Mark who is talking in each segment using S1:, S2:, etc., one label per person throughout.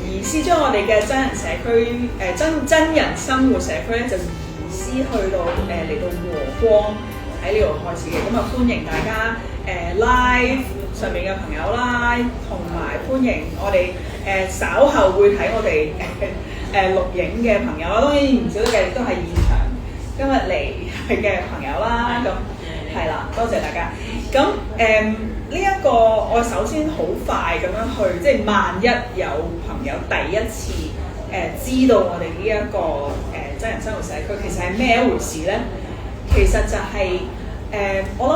S1: 移師將我哋嘅真人社區真人生活社區咧就移師去到嚟到和光喺呢度開始嘅，咁啊歡迎大家live 上面嘅朋友啦，同埋歡迎我哋稍後會睇我哋錄影嘅朋友啦，當然唔少嘅都係現場今日嚟嘅朋友啦，咁係啦，多謝大家。咁呢一個我首先好快咁樣去，即係萬一有朋友第一次知道我哋呢一個真人生活社區其實係咩一回事咧？其實就係、我諗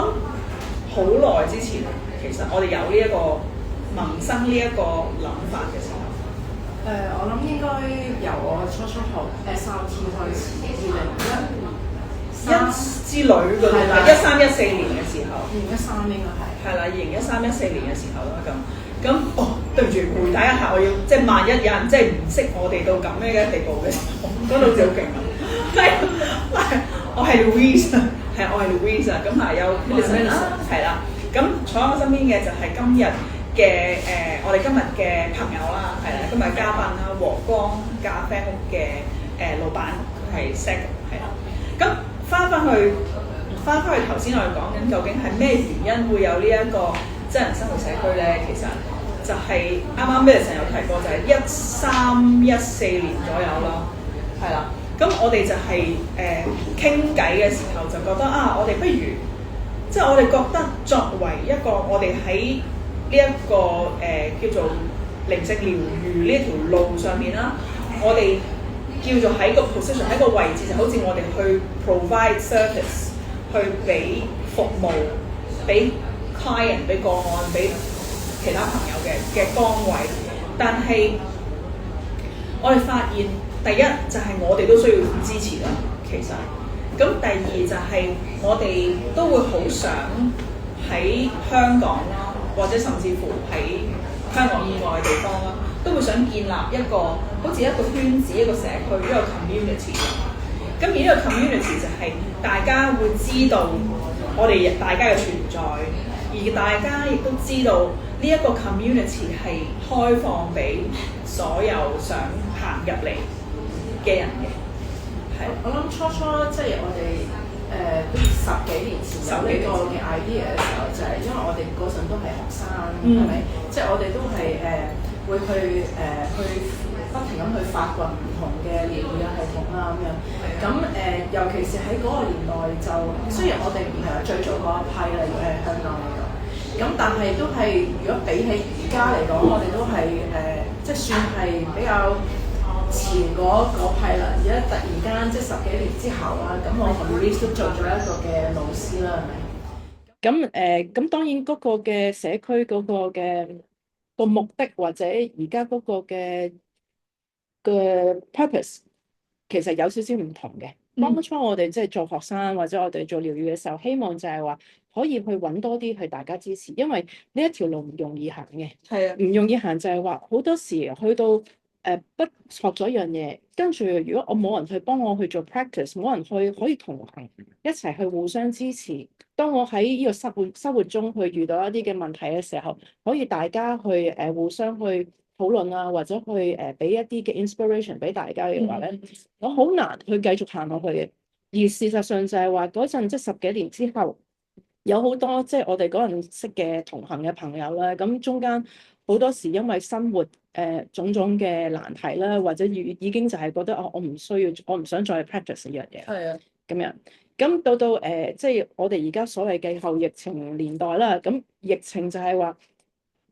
S1: 好耐之前，其實我哋有呢一個萌生呢一個諗法嘅時候，
S2: 我諗應該由我初學 SRT 開始，2011
S1: 之類嗰啲啦，13、14年嘅時候
S2: ，2013應該係
S1: 啦，2013、14年嘅時候啦，咁對唔住，回帶一下，我要即係萬一有人即係唔識我哋到咁樣嘅地步嘅時候，講到好似好勁啊！我係 Louise， 係我係 Louise， 咁係有 Millicent 係啦，咁坐喺我身邊嘅就係今日嘅我哋今日嘅朋友啦，係啦，今日嘉賓啦，和光咖啡屋嘅老闆係 Zack， 係啦，咁翻返去頭先我哋講緊究竟係咩原因會有呢一個真人生活社區咧？其實就係啱啱 Millicent 有提過，就係13、14年左右啦，係啦。咁我哋就係傾偈嘅時候就覺得我哋不如即係我哋覺得作為一個我哋喺呢一個叫做靈性療愈呢條路上面啦，我哋叫做喺個 position 喺個位置，就好似我哋去 provide service， 去俾服務，俾 client， 俾個案，俾其他朋友嘅崗位。但係我哋發現，第一就係我哋都需要支持啦，其實。咁第二就係我哋都會好想喺香港啦，或者甚至乎喺香港以外嘅地方啦，都會想建立一個好似一個圈子、一個社區、一個 community。咁而呢個 community 就係大家會知道我哋大家嘅存在，而大家亦都知道呢一個 community 係開放俾所有想行入嚟嘅人嘅。係，
S2: 我諗初即係我哋都10幾年前有呢個嘅 idea 嘅時候，就係因為我哋嗰陣都係學生，係咪？即係我哋都係會去不停咁去發掘唔同嘅療愈嘅系統啦咁樣。咁尤其是喺嗰個年代，就雖然我哋唔係最早嗰一批啦，如果喺香港嚟講，咁但係都係如果比起而家嚟講，我哋都係即係算係比較前嗰批啦，而家突然間即係10幾年之後啦，咁我同 Louise 都做咗一個嘅老師啦，係咪？咁當然嗰個嘅社區嗰個嘅個目的或者而家嗰個嘅purpose 其實有少少唔同嘅。當初我哋即係做學生或者我哋做療愈嘅時候，希望就係話可以去揾多啲去大家支持，因為呢一條路唔容易行嘅。係啊，唔容易行就係話好多時去到不學咗一樣嘢，跟住如果我冇人去幫我去做 practice， 冇人去可以同行一齊去互相支持。當我喺呢個生活中去遇到一啲嘅問題嘅時候，可以大家去互相去討論啊，或者去俾一啲嘅 inspiration 俾大家嘅話咧，我好難去繼續行落去嘅。而事實上就係話嗰陣即係10幾年之後，有好多即係我哋嗰陣識嘅同行嘅朋友啦，咁中間好多時因為生活種種嘅難題啦，或者已經就係覺得我唔需要，我唔想再 practice 呢樣嘢。係啊，咁樣。咁到即係我哋而家所謂嘅後疫情年代啦，咁疫情就係話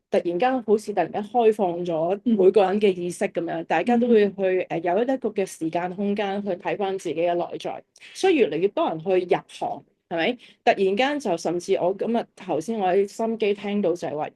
S2: 突然間好似突然間開放咗每個人嘅意識咁樣，大家都會去有一個嘅時間空間去睇返自己嘅內在，所以越嚟越多人去入行，係咪？突然間就甚至我咁頭先我喺心機聽到就係話，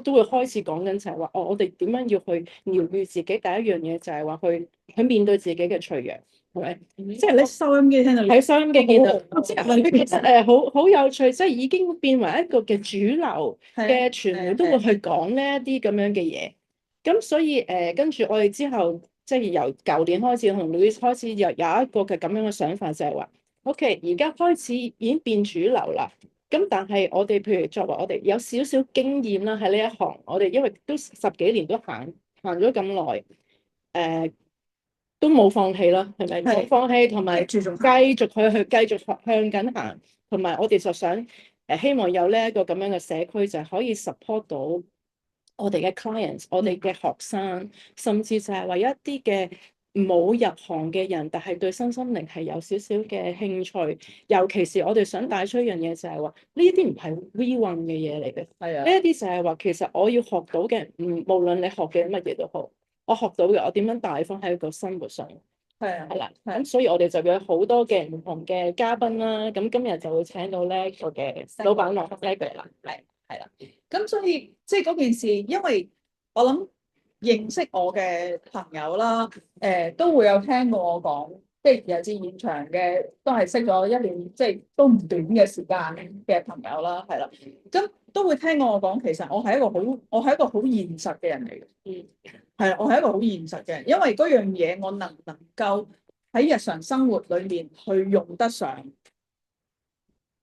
S2: 都會開始講緊就係話，我哋點樣要去療愈自己？第一樣嘢就係話去面對自己嘅脆弱。係咪？即係你收音機聽到，喺收音機見到，即係其實好有趣，即係已經變為一個嘅主流嘅傳媒都會去講呢一啲咁樣嘅嘢。咁所以跟住我哋之後，即係由舊年開始同 Louise 開始有一個嘅咁樣嘅想法，就係話 OK， 而家開始已經變主流啦。咁但係我哋譬如作為我哋有少少經驗啦喺呢一行，我哋因為都10幾年都行行咗咁耐，都冇放棄啦，係咪？冇放棄，同埋繼續繼續向緊行，同埋我哋就想希望有呢一個咁樣嘅社區，就係可以 support 到我哋嘅 clients，我哋嘅學生，甚至就係話一啲嘅冇入行嘅人，但係對身心靈係有少少嘅興趣，尤其是我哋想帶出一樣嘢，就係話呢一啲唔係 we want 嘅嘢嚟嘅，係啊，呢一啲就係話其實我要學到嘅，無論你學嘅乜嘢都好。我學到嘅，我點樣帶翻喺個生活上，係啦，咁所以我哋就有好多嘅唔同嘅嘉賓啦。咁今日就會請到呢個嘅老闆落呢句啦，係啦。
S1: 咁所以即係嗰件事，因為我諗認識我嘅朋友啦，都會有聽過我講，即係尤其是現場嘅都係識咗1年，即係都唔短嘅時間嘅朋友啦，係啦。咁都會聽過我講，其實我係一個好現實嘅人嚟嘅。係，我係一個好現實嘅人，因為嗰樣嘢我能唔能夠喺日常生活裏面去用得上，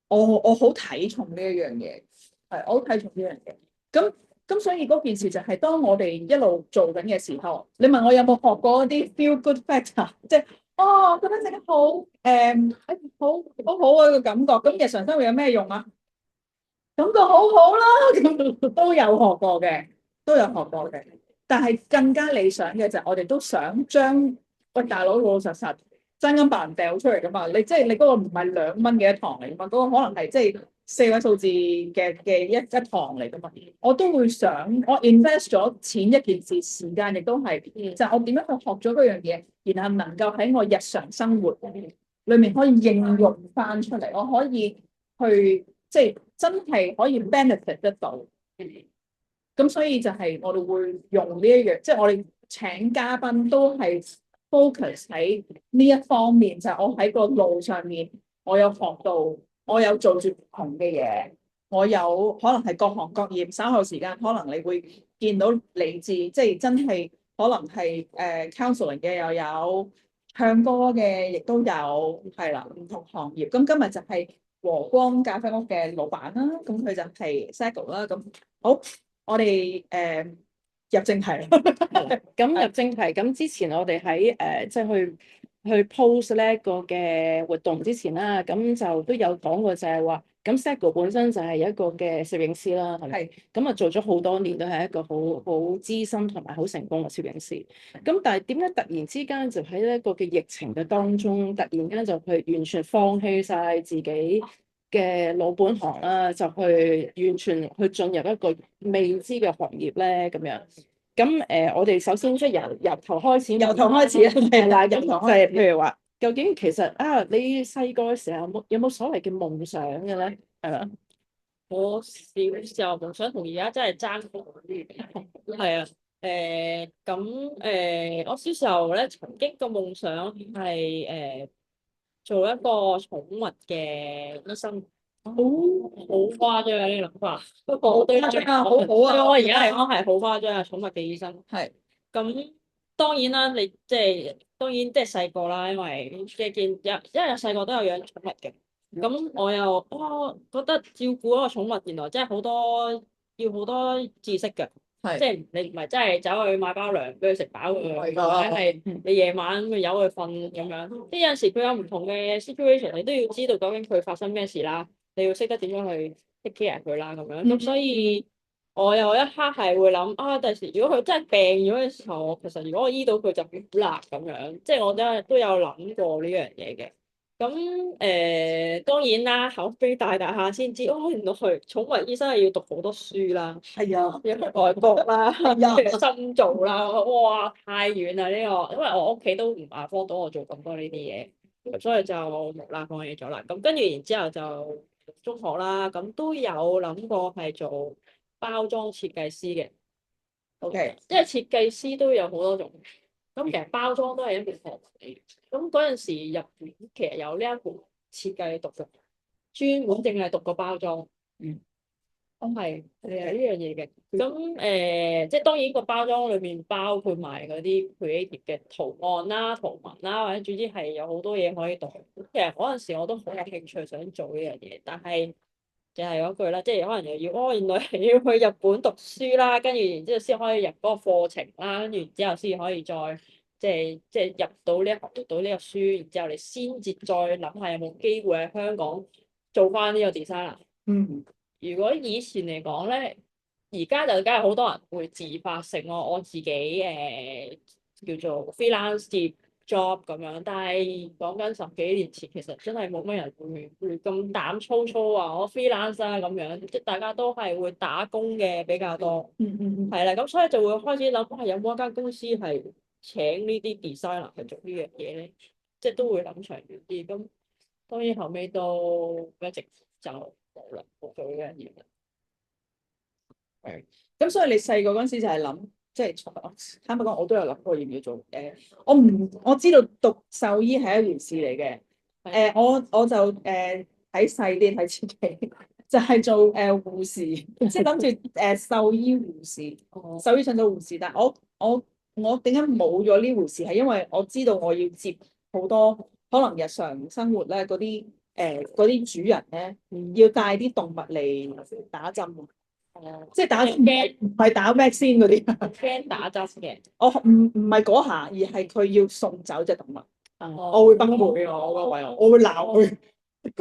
S1: 我好睇重呢一樣嘢，係我好睇重呢樣嘢。咁所以嗰件事就係當我哋一路做緊嘅時候，你問我有冇學過啲 feel good factor，即係我覺得食得好好好啊個感覺。咁日常生活有咩用啊？感覺好好啦，咁都有學過嘅，都有學過嘅。但係更加理想嘅就係我哋都想將喂大佬老老實實真金白銀掉出嚟噶嘛？你即係你嗰個唔係2蚊嘅一堂嚟噶嘛？嗰個可能係即係4位數字嘅一堂嚟噶嘛？我都會想我 invest 咗錢一件事，時間亦都係，就係我點樣去學咗嗰樣嘢，然後能夠喺我日常生活裏面可以應用翻出嚟，我可以去即係真係可以 benefit 得到。咁所以就係我哋會用呢一樣，即係我哋請嘉賓都係 focus 喺呢一方面，就係我喺個路上面，我有學到，我有做住唔同嘅嘢，我有可能係各行各業，稍後時間可能你會見到嚟自，即係真係可能係counseling 嘅又有，唱歌嘅亦都有，係啦，唔同行業。咁今日就係和光咖啡屋嘅老闆啦，咁佢就係 Sago 啦，咁好。我哋入正題，
S2: 咁入正題。咁之前我哋喺即係去 post 呢一個嘅活動之前啦，咁就都有講過就係話，咁 Sago 本身就係一個嘅攝影師啦，係咪？咁啊做咗好多年，都係一個好資深同埋好成功嘅攝影師。咁但係點解突然之間就喺呢一個嘅疫情嘅當中，突然間就去完全放棄晒自己嘅老本行啦，就去完全去進入一個未知嘅行業咧，咁樣。咁我哋首先即係由頭開始，
S1: 由頭開始啊，
S2: 係啦，由頭開始。譬如話，究竟其實啊，你細個嘅時候有冇所謂嘅夢想嘅咧？係嘛？
S3: 我小時候夢想同而家真係爭好遠，係啊，我小時候咧曾經個夢想係做一個寵物嘅醫生，好誇張啊呢個諗法，不過我對好好啊，我而家嚟講係好誇張啊，寵物嘅醫生係，咁當然啦，你即係當然即係細個啦，因為即係因為細個都有養寵物嘅。咁我又覺得照顧一個寵物原來真係要好多知識嘅，即係你唔係真係走去買包糧俾佢食飽佢，或者係你夜晚佢由佢瞓咁樣。即係有陣時佢有唔同嘅 situation，你都要知道究竟佢發生咩事啦，你要識得點樣去 take care 佢啦咁樣。咁所以我有一刻係會諗第時如果佢真係病咗嘅時候，其實如果我醫到佢就好辣咁樣，即係我都有諗過呢樣嘢嘅。咁當然啦，口碑大下先知，原來佢寵物醫生係要讀好多書啦，
S1: 係啊，
S3: 要去外國啦，深造啦，哇，太遠啦呢個，因為我屋企都唔afford到我做咁多呢啲嘢，所以就冇啦，放棄咗啦。咁跟住然之後就中學啦，咁都有諗過係做包裝設計師嘅。
S1: OK，
S3: 即係設計師都有好多種。咁其實包裝都係一門學問嚟嘅。咁嗰陣時入院其實有呢一門設計讀嘅，專門淨係讀個包裝。咁係呢樣嘢嘅。咁即係當然個包裝裏面包括埋嗰啲 creative 嘅圖案啦、圖文啦，或者總之係有好多嘢可以讀。其實嗰陣時我都好有興趣想做呢樣嘢，但係就係嗰句啦，即係可能又要原來係要去日本讀書啦，跟住然之後先可以入嗰個課程啦，跟住然之後先可以再即係入到呢一行讀到呢個書，然之後你先至再諗下有冇機會喺香港做翻呢個 designer。如果以前嚟講咧，而家就梗係好多人會自發性我自己叫做 freelance 接 job 咁樣，但係講緊10幾年前，其實真係冇乜人會咁膽粗粗話我 freelance 啊咁樣，即係大家都係會打工嘅比較多。係啦，咁所以就會開始諗有冇一間公司係請呢啲 designer 去做呢樣嘢咧，即係都會諗長遠啲。咁當然後尾都一直就冇啦，冇做呢樣嘢。
S1: 係，咁所以你細個嗰陣時就係諗，即係坦白講，我都有諗過要唔要做。我知道讀獸醫係一回事嚟嘅。我就睇細啲睇自己，就係做護士，即係諗住獸醫護士，獸醫上到護士。但係我點解冇咗呢回事？係因為我知道我要接好多可能日常生活咧嗰啲主人咧，要帶啲動物嚟打針。即係打針唔係打咩先嗰啲，
S3: 驚打針嘅。
S1: 我唔係嗰下，而係佢要送走隻動物。我會崩潰啊！我個位，我會鬧佢。你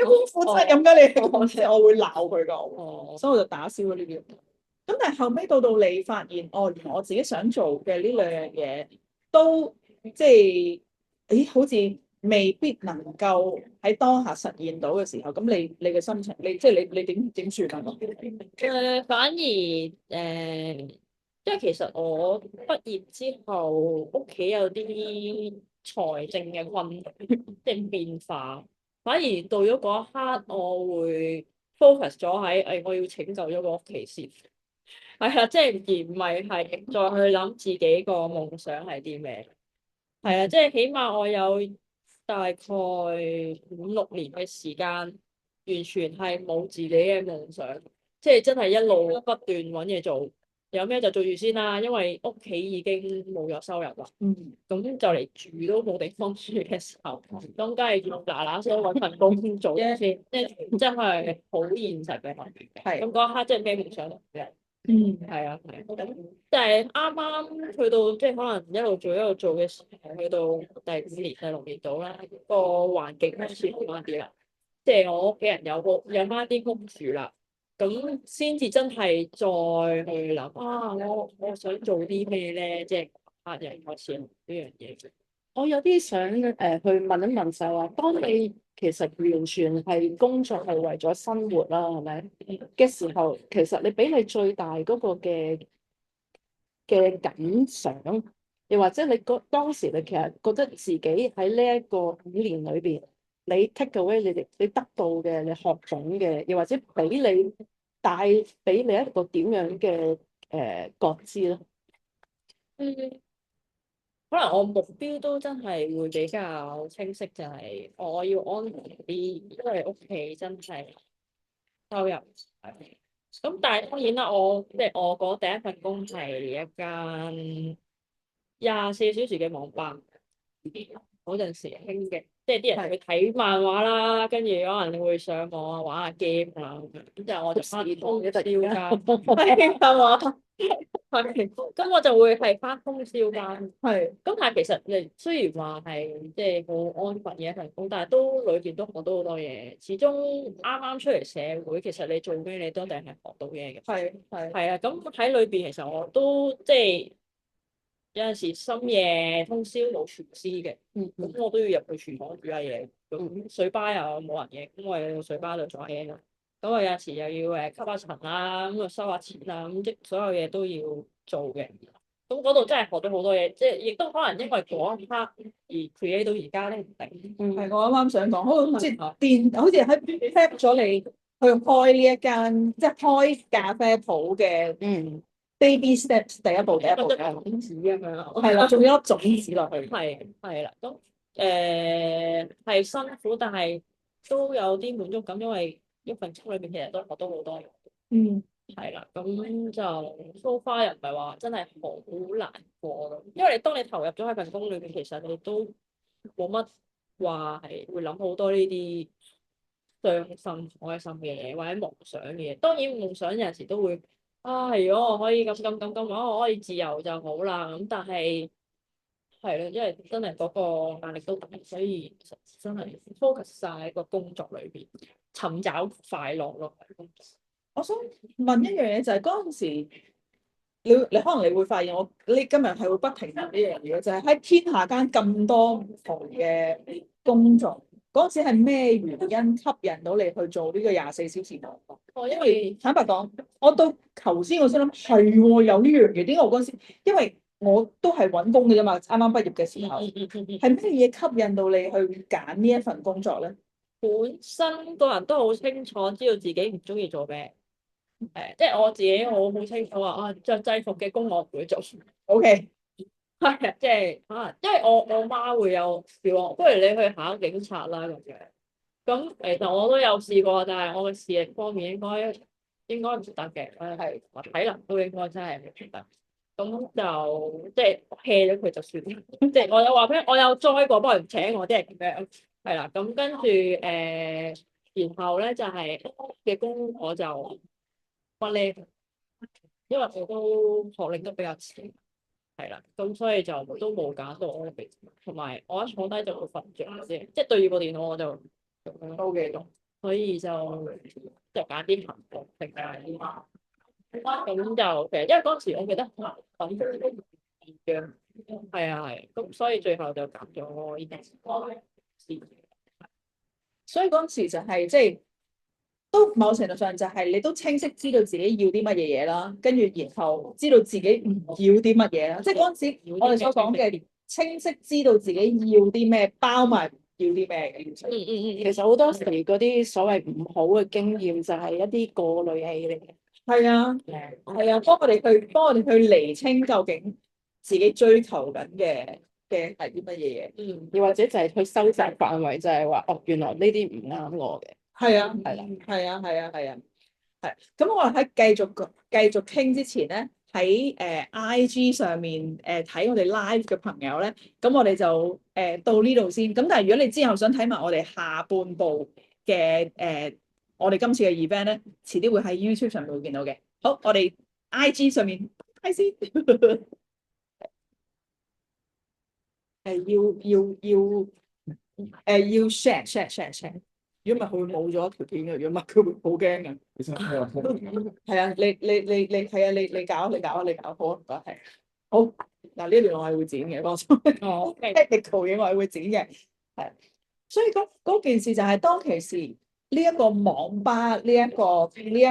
S1: 好負責任㗎你，我會鬧佢㗎。所以我就打消咗呢啲。咁但係後尾到你發現，原來我自己想做嘅呢兩樣嘢都即係，好似未必能夠喺當下實現到嘅時候，咁你嘅心情，你點算啊？
S3: 反而因為其實我畢業之後，屋企有啲財政嘅困難，即係變化。反而到咗嗰一刻，我會 focus 咗喺我要拯救咗個屋企先。係啊，即係而唔係再去諗自己個夢想係啲咩。係啊，即係起碼我有大概5、6年嘅時間，完全係冇自己嘅夢想，即係真係一路不斷揾嘢做，有咩就做住先啦。因為屋企已經冇咗收入啦，咁就嚟住都冇地方住嘅時候，咁梗係要嗱嗱聲揾份工做先，即係真係好現實嘅。係咁嗰一刻，即係咩夢想都冇。係啊，咁但係啱啱去到即係可能一路做嘅時候，去到第5年、第6年度啦，個環境開始好翻啲啦，即係我屋企人有翻啲屋住啦，咁先至真係再去諗我想做啲咩咧，即係客人開始呢樣嘢。
S2: 我有啲想去問一問就係話，當你其實完全係工作係為咗生活啦，係咪嘅時候，其實你俾你最大嗰個嘅感想，又或者你當時你其實覺得自己喺呢一個5年裏邊，你 take away 你得到嘅，你學懂嘅，又或者俾你帶俾你一個點樣嘅覺知咧？
S3: 可能我目標都真係會比較清晰，就係我要安穩啲，因為屋企真係收入咁。但係當然啦，即係我嗰第一份工係一間24小時嘅網吧，嗰陣時興嘅，即係啲人去睇漫畫啦，跟住可能會上網啊玩下 game 啦，咁就我就翻通宵間，係嘛？係，咁我就會係翻通宵間。係，咁但係其實你雖然話係即係好安分嘅一份工，但係都裏邊都學到好多嘢。始終啱啱出嚟社會，其實你做咩你都一定係學到嘢嘅。係啊，咁喺裏邊其實我都即係有陣時深夜通宵冇廚師嘅，咁我都要入去廚房煮下嘢。咁水吧又冇人嘅，咁我又要水吧度做嘢啦。咁我有陣時又要吸下塵啦，咁啊收下錢啦，咁即所有嘢都要做嘅。咁嗰度真係學咗好多嘢，即係亦都可能因為嗰一刻而 create 到而家咧唔定。
S1: 係我啱啱想講，好似好似喺 prep 咗你去開呢一間，即係開咖啡鋪嘅baby steps 第一步嘅
S3: 種子咁樣。
S1: 係啦，仲有粒種子落去。
S3: 係啦，咁係辛苦，但係都有啲滿足感，因為一份工裏邊其實都學到好多嘢。係啦，咁就 so far 又唔係話真係好難過咯，因為當你投入咗喺份工裏邊，其實你都冇乜話係會諗好多呢啲傷心開心嘅嘢，或者夢想嘅嘢。當然夢想有陣時都會如果我可以咁，我可以自由就好啦。咁但係係咯，因為真係嗰個壓力都大，所以真係 focus 晒喺個工作裏邊，尋找快樂咯。
S1: 我想問一樣嘢就係嗰陣時，你可能你會發現你今日係會不停問呢樣嘢，就係喺天下間咁多唔同嘅工作，嗰陣時係咩原因吸引到你去做呢個24小時忙碌？因為坦白講，我到頭先我先諗係喎，有呢樣嘢，點解我嗰陣時？因為我都係揾工嘅啫嘛，啱啱畢業嘅時候，係咩嘢吸引到你去揀呢一份工作咧？
S3: 本身個人都好清楚，知道自己唔中意做咩。即係我自己好清楚話着制服嘅工我唔會做。
S1: OK，
S3: 係即係因為我媽會有叫我，不如你去考警察啦咁樣。咁其實我都有試過，但係我嘅視力方面應該唔得嘅，係體能都應該真係唔得。咁就即係 hea 咗佢就算啦。即係我有話俾我有 join 過，幫人請我啲係咁樣。係啦，咁跟住然後咧就係嘅工我就不叻，因為我都學歷都比較遲，係啦，咁所以就都冇揀到我嘅，同埋我一坐低就會瞓着先，即係對住個電腦我就都嘅用，所以就揀啲行動性嘅，咁就其實因為嗰時我記得揾工都唔易嘅，係啊係，咁所以最後就揀咗呢啲。
S1: 所以嗰陣時就係即係都某程度上就係你都清晰知道自己要啲乜嘢嘢啦，跟住然後知道自己唔要啲乜嘢啦。即係嗰陣時我哋所講嘅清晰知道自己要啲咩，包埋要啲咩嘅。
S3: 其
S2: 其實好多時嗰啲所謂唔好嘅經驗就係一啲過濾器嚟嘅。
S1: 係啊，係啊，幫我哋去釐清究竟自己追求緊嘅係啲乜嘢嘢。
S2: 又或者就係去收窄範圍，就係話原來呢啲唔啱我嘅。
S1: 係啊，
S2: 係啦，
S1: 係啊，係啊，係啊，係。咁我哋喺繼續傾之前咧，喺IG 上面睇我哋 live 嘅朋友咧，咁我哋就到呢度先。咁但係如果你之後想睇埋我哋下半部嘅我哋今次嘅 event 咧，遲啲會喺 YouTube 上面會見到嘅。好，我哋 IG 上面睇先。要 share。如果唔係佢會冇咗條片嘅，如果唔係佢會好驚嘅。其實係啊，你係啊，你搞好啊，唔該係。好嗱，呢段我係會剪嘅，放心。technical 嘢我係會剪嘅，係。所以嗰件事就係當其時呢一個網吧呢一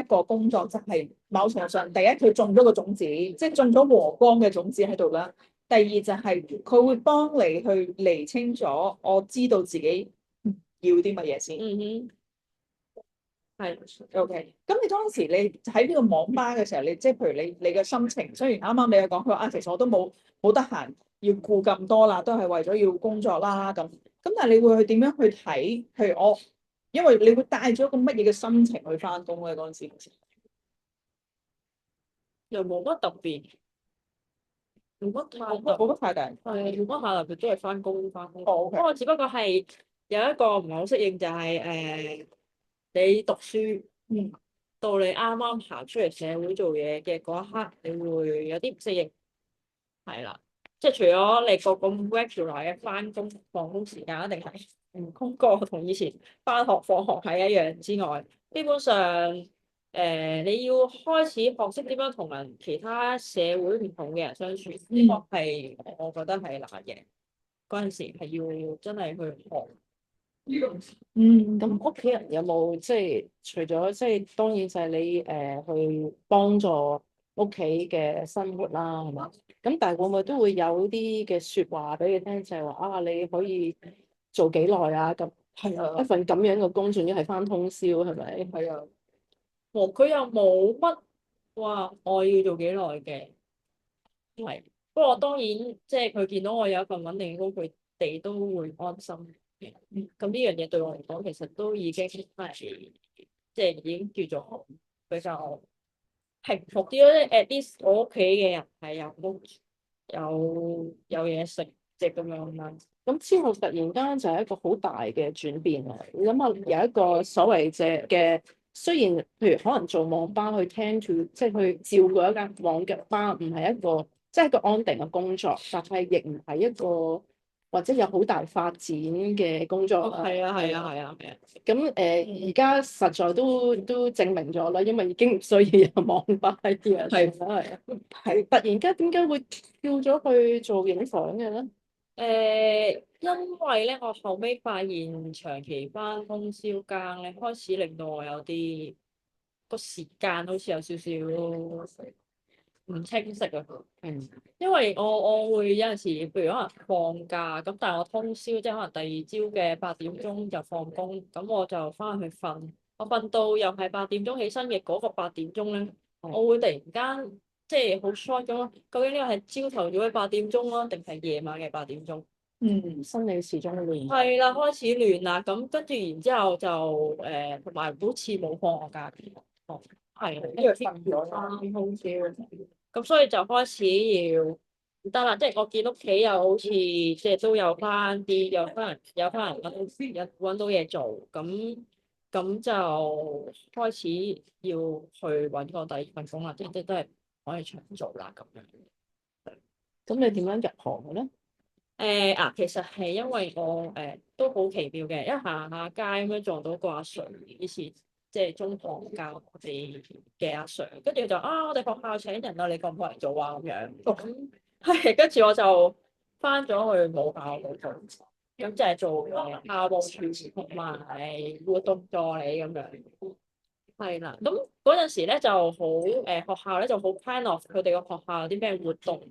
S1: 個工作，就係某程度上第一佢種咗個種子，即係種咗和光嘅種子喺度啦。第二就係佢會幫你去釐清咗，我知道自己要啲乜嘢先。係 OK。咁你當時你喺呢個網吧嘅時候，你即係譬如你嘅心情，雖然啱啱你有講佢話其實我都冇得閒要顧咁多啦，都係為咗要工作啦咁。咁但係你會去點樣去睇？譬如我，因為你會帶咗一個乜嘢嘅心情去翻工咧？嗰陣時
S3: 又冇乜特別。冇
S1: 乜太大，
S3: 冇乜下特別，都係翻工。
S1: 哦，OK。
S3: 不過只不過係有一個唔係好適應，就係你讀書，到你啱啱行出嚟社會做嘢嘅嗰一刻，你會有啲唔適應。係啦，即係除咗你個咁 regular 嘅翻工放工時間，一定係唔空過同以前翻學放學係一樣之外，基本上。你要開始學識點樣同其他社會唔同嘅人相處，呢個係我覺得係難嘅。嗰陣時係要真係去學。
S2: 咁屋企人有冇即係除咗即係當然就係你去幫助屋企嘅生活啦，係嘛？咁但係會唔會都會有啲嘅説話俾你聽，就係話你可以做幾耐啊？咁係啊，一份咁樣嘅工，仲要係返通宵，係咪？
S1: 係啊。
S3: 佢又冇乜話我要做幾耐嘅，係。不過當然即係佢見到我有一份穩定嘅工，佢哋都會安心嘅。咁呢樣嘢對我嚟講，其實都已經係即係已經叫做比較平復啲咯。at least 我屋企嘅人係有屋有嘢食，即係咁樣啦。
S2: 咁之後突然間就係一個好大嘅轉變啦。你諗下，有一個所謂嘅，雖然譬如可能做網吧去 tend to，即係去照顧一間網嘅吧，唔係一個即係一個安定嘅工作，但係亦唔係一個或者有好大發展嘅工作。
S3: 係啊係啊係啊係啊。
S2: 咁而家實在都證明咗啦，因為已經唔需要有網吧呢啲嘢。係啊係。突然間點解會跳咗去做影相嘅咧？
S3: 因為咧，我後尾發現長期返通宵更咧，開始令到我有啲個時間好似有少少唔清晰啊。因為我會有陣時，譬如可能放假咁，但係我通宵，即係可能第二朝嘅8點鐘就放工，咁我就返去瞓。我瞓到又係8點鐘起身嘅嗰個8點鐘咧，我會突然間即係好 short 咁咯。究竟呢個係朝頭早嘅8點鐘啊，定係夜晚嘅8點鐘？
S2: 生理時鐘亂。
S3: 係啦，開始亂啦。咁跟住然之後就同埋好似冇放我假期。哦，係，因為瞓咗返通宵。咁所以就開始要唔得啦，即係我見屋企又好似即係都有翻啲，有翻人揾到嘢做，咁就開始要去揾個第二份工啦，即係都係可以長做啦咁樣。
S2: 咁你點樣入行嘅咧？
S3: 其實係因為我都好奇妙嘅，一行下街咁樣撞到個阿 Sir，以前即係中學教我哋嘅阿 Sir，跟住就我哋學校請人啊，你過唔過嚟做啊咁樣。咁係，跟住我就翻咗去母校度做，咁就係做校務處同埋活動助理咁樣。係啦，咁嗰陣時咧就好學校咧就好 plan of 佢哋個學校有啲咩活動。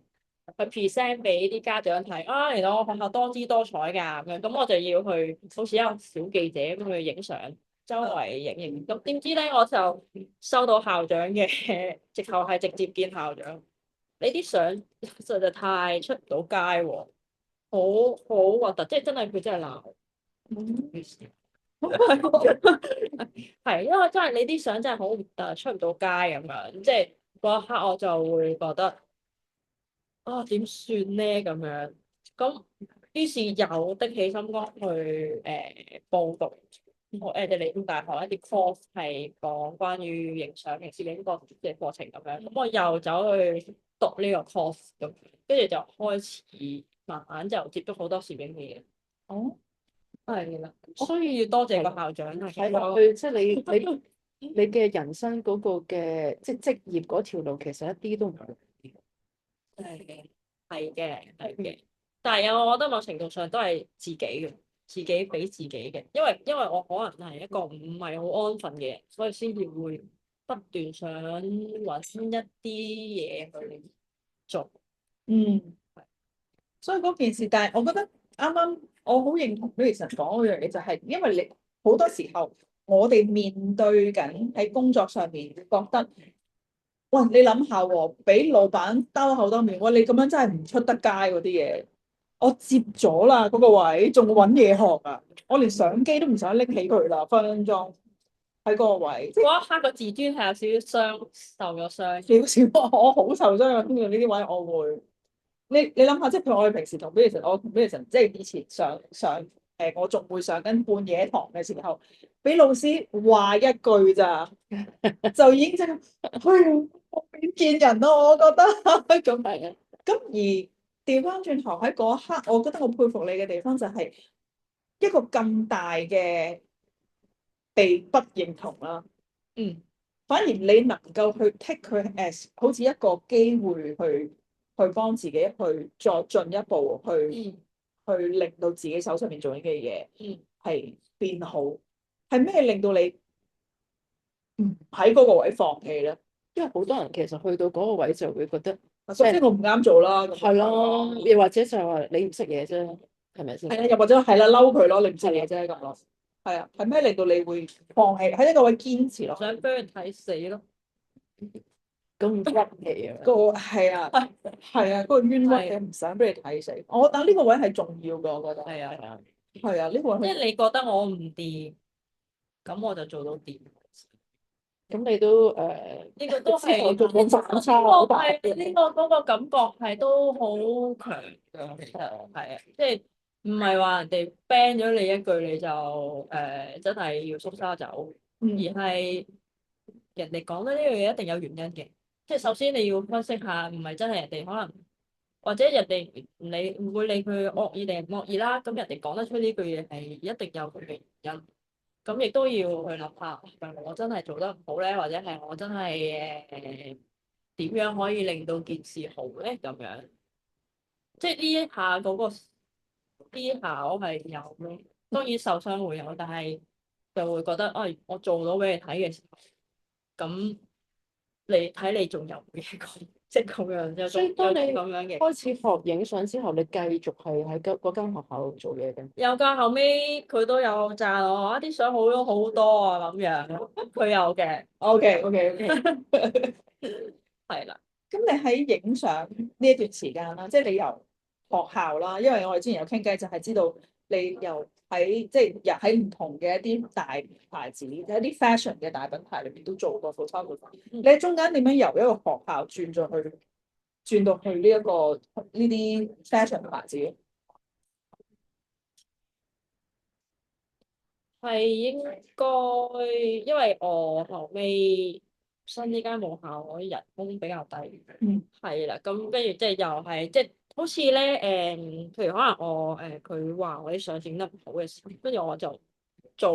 S3: 去 present 俾啲家長睇原來我學校多姿多彩㗎咁樣，咁我就要去好似一個小記者咁去影相，周圍影。咁點知咧我就收到校長嘅，直頭係直接見校長。你啲相實在太出唔到街喎，好核突，即係真係佢真係鬧。係因為真係你啲相真係好核突，出唔到街咁樣，即係嗰一刻我就會覺得。點算咧咁樣？咁於是有的起心肝去報讀理工大學一啲 course 係講關於影相嘅攝影個嘅課程咁樣。咁我又走去讀呢個 course 咁，跟住就開始慢慢就接觸好多攝影嘅嘢。係啦，所以要多謝個校長啊。
S2: 係啦，即係你嘅人生嗰個嘅即係職業嗰條路，其實一啲都唔容易。
S3: 係嘅，但係我覺得某程度上都係自己嘅，自己俾自己嘅，因為我可能係一個唔係好安分嘅人，所以先至會不斷想揾一啲嘢去做。
S1: 所以嗰件事，但係我覺得啱啱我好認同 Rachel 講嗰樣嘢，就係因為你好多時候我哋面對緊喺工作上面覺得。喂，你諗下喎，俾老闆兜口兜面，喂，你咁樣真係唔出得街嗰啲嘢，我接咗啦嗰個位，仲揾嘢學啊！我連相機都唔想拎起佢啦，分分鐘喺嗰個位。
S3: 嗰一刻個自尊係有少少受咗傷。
S1: 少少，我好受傷啊！通常呢啲位我會，你諗下，即係譬如我哋平時同 Billy 即係以前上我仲會上緊半夜堂嘅時候，俾老師話一句咋，就已經即係，我面見人咯，我覺得咁係啊。咁而調翻轉頭喺嗰一刻，我覺得我佩服你嘅地方就係一個咁大嘅被不認同啦。反而你能夠去 take 佢 as 好似一個機會去幫自己去再進一步去令到自己手上面做緊嘅嘢係變好。係咩令到你唔喺嗰個位放棄咧？
S2: 因為好多人其實去到嗰個位就會覺得，
S1: 首先我唔啱做啦。
S2: 係咯，又或者就係話你唔識嘢啫，係咪先？
S1: 係啊，又或者係啦，嬲佢咯，你唔識嘢啫咁咯。係啊，係咩令到你會放棄喺呢個位堅持落？
S3: 想俾佢睇死咯。
S2: 咁屈氣啊！
S1: 係啊，嗰個冤屈嘅唔想俾你睇死。但呢個位係重要嘅，我覺得。係啊，呢個位。
S3: 即係你覺得我唔掂，咁我就做到掂。
S2: 咁你都
S3: 呢個都係
S2: 我做緊反差好大。
S3: 呢個嗰個感覺係都好強㗎，其實係啊，即係唔係話人哋 ban 咗你一句你就真係要縮沙走，而係人哋講得呢樣嘢一定有原因嘅。即係首先你要分析下，唔係真係人哋可能或者人哋唔會理佢惡意定係唔惡意啦。咁人哋講得出呢句嘢係一定有佢嘅原因。咁亦都要去諗下，係我真係做得唔好咧，或者係我真係點樣可以令到件事好咧？咁樣即係呢一下嗰個。呢下我係有咯，當然受傷會有，但係就會覺得，我做到俾你睇嘅時候，咁你睇你仲有冇嘢講，即係咁樣，
S2: 所以當你
S3: 咁樣嘅。
S2: 開始學影相之後，你繼續係喺嗰間學校度做嘢嘅。
S3: 有㗎，後尾佢都有讚我，啲相好咗好多啊咁樣，佢有嘅。
S1: OK，
S3: 係啦。
S1: 咁你喺影相呢一段時間啦，即係你由學校啦，因為我哋之前有傾偈，就係知道你又喺即係又喺唔同嘅一啲大牌子，一啲 fashion 嘅大品牌裏邊都做過 photography。你喺中間點樣由一個學校轉到去呢啲 fashion 牌子？
S3: 係應該，因為我後尾新呢間母校，我啲人工比較低，係啦，咁跟住即係又係即係好似咧譬如可能我佢話我啲相整得唔好嘅時候，跟住我就做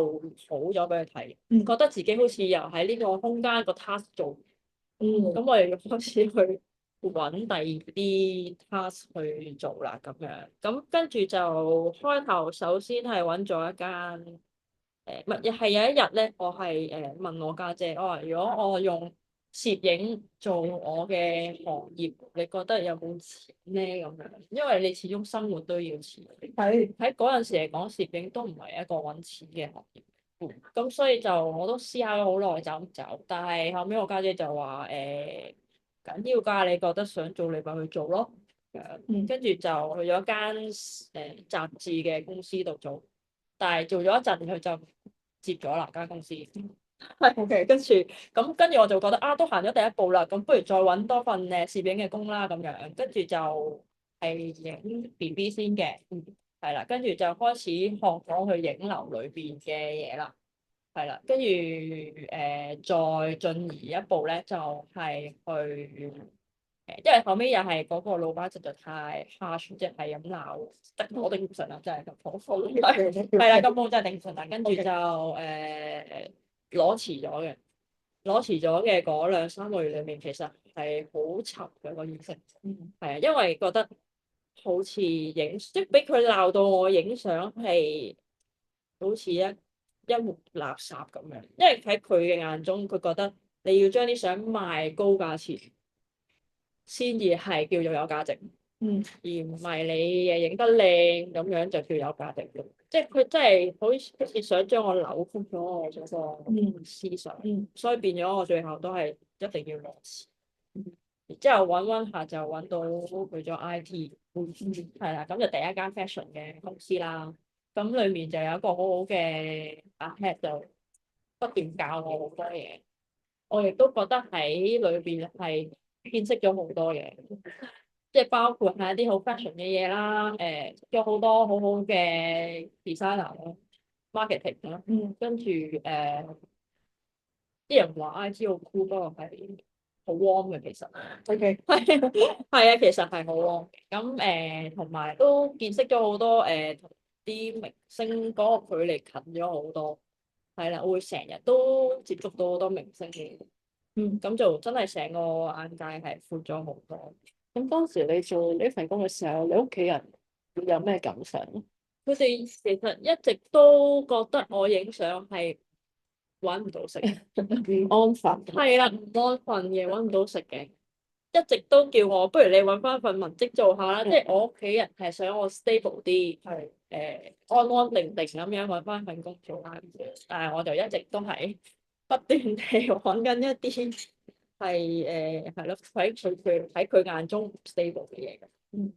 S3: 好咗俾佢睇，覺得自己好似又喺呢個空間個 task 做，咁我又要開始去揾第二啲 task 去做啦，咁樣，咁跟住就開頭首先係揾咗一間。唔係，係有一日咧，我係問我家姐，我話如果我用攝影做我嘅行業，你覺得有冇錢咧？咁樣，因為你始終生活都要錢。喺嗰陣時嚟講，攝影都唔係一個揾錢嘅行業。咁所以就我都思考咗好耐走唔走，但係後尾我家姐就話緊要㗎，你覺得想做你咪去做咯。跟住就去咗間雜誌嘅公司度做。但係做咗一陣，佢就接咗啦間公司。係 OK，跟住我就覺得都行咗第一步啦，咁不如再揾多份攝影嘅工啦咁樣。跟住就係影 BB 先嘅，係啦。跟住就開始學咗去影樓裏邊嘅嘢啦，係啦。跟住再進而一步咧，就係去。因為後尾又係嗰個老闆實在太 harsh，即係咁鬧，我頂唔順啦，真係咁火係啦，咁我真係頂唔順啦。跟住就攞辭咗嘅，攞辭咗嘅嗰2-3個月裏面，其實係好沉嘅個意識，係啊，因為覺得好似影即係俾佢鬧到我影相係好似一壺垃圾咁樣，因為喺佢嘅眼中，佢覺得你要將啲相賣高價錢。先至係叫做有價值，而唔係你影得靚咁樣就叫有價值嘅。即係佢真係好似想將我扭曲咗我嗰個思想，所以變咗我最後都係一定要裸辭。然之後揾下就揾到去咗 IT，係啦，咁就第一間 fashion 嘅公司啦。咁裡面就有一個好好嘅阿 head 就不斷教我好多嘢，我亦都覺得喺裏邊係見識咗好多嘢，即係包括係一啲好 fashion 嘅嘢啦，有好多好好嘅 designer 啦，marketing 啦，跟住啲人話 IT 好 cool，不過係好 warm 嘅其實，OK 係啊，其實係好 warm 嘅，咁同埋都見識咗好多同啲明星嗰個距離近咗好多，係啦，我會成日都接觸到好多明星嘅。咁就真係成個眼界係闊咗好多。
S2: 咁當時你做呢份工嘅時候，你屋企人有咩感想？
S3: 佢哋其實一直都覺得我影相係揾唔到食，
S2: 唔安分。
S3: 係啦，唔安分嘅，揾唔到食嘅。一直都叫我，不如你揾翻份文職做下啦。即係我屋企人係想我 stable 啲，安安定定咁樣揾翻份工做啦。但係我就一直都係不斷地揾緊一啲係係咯，喺佢眼中唔 stable 嘅嘢嘅。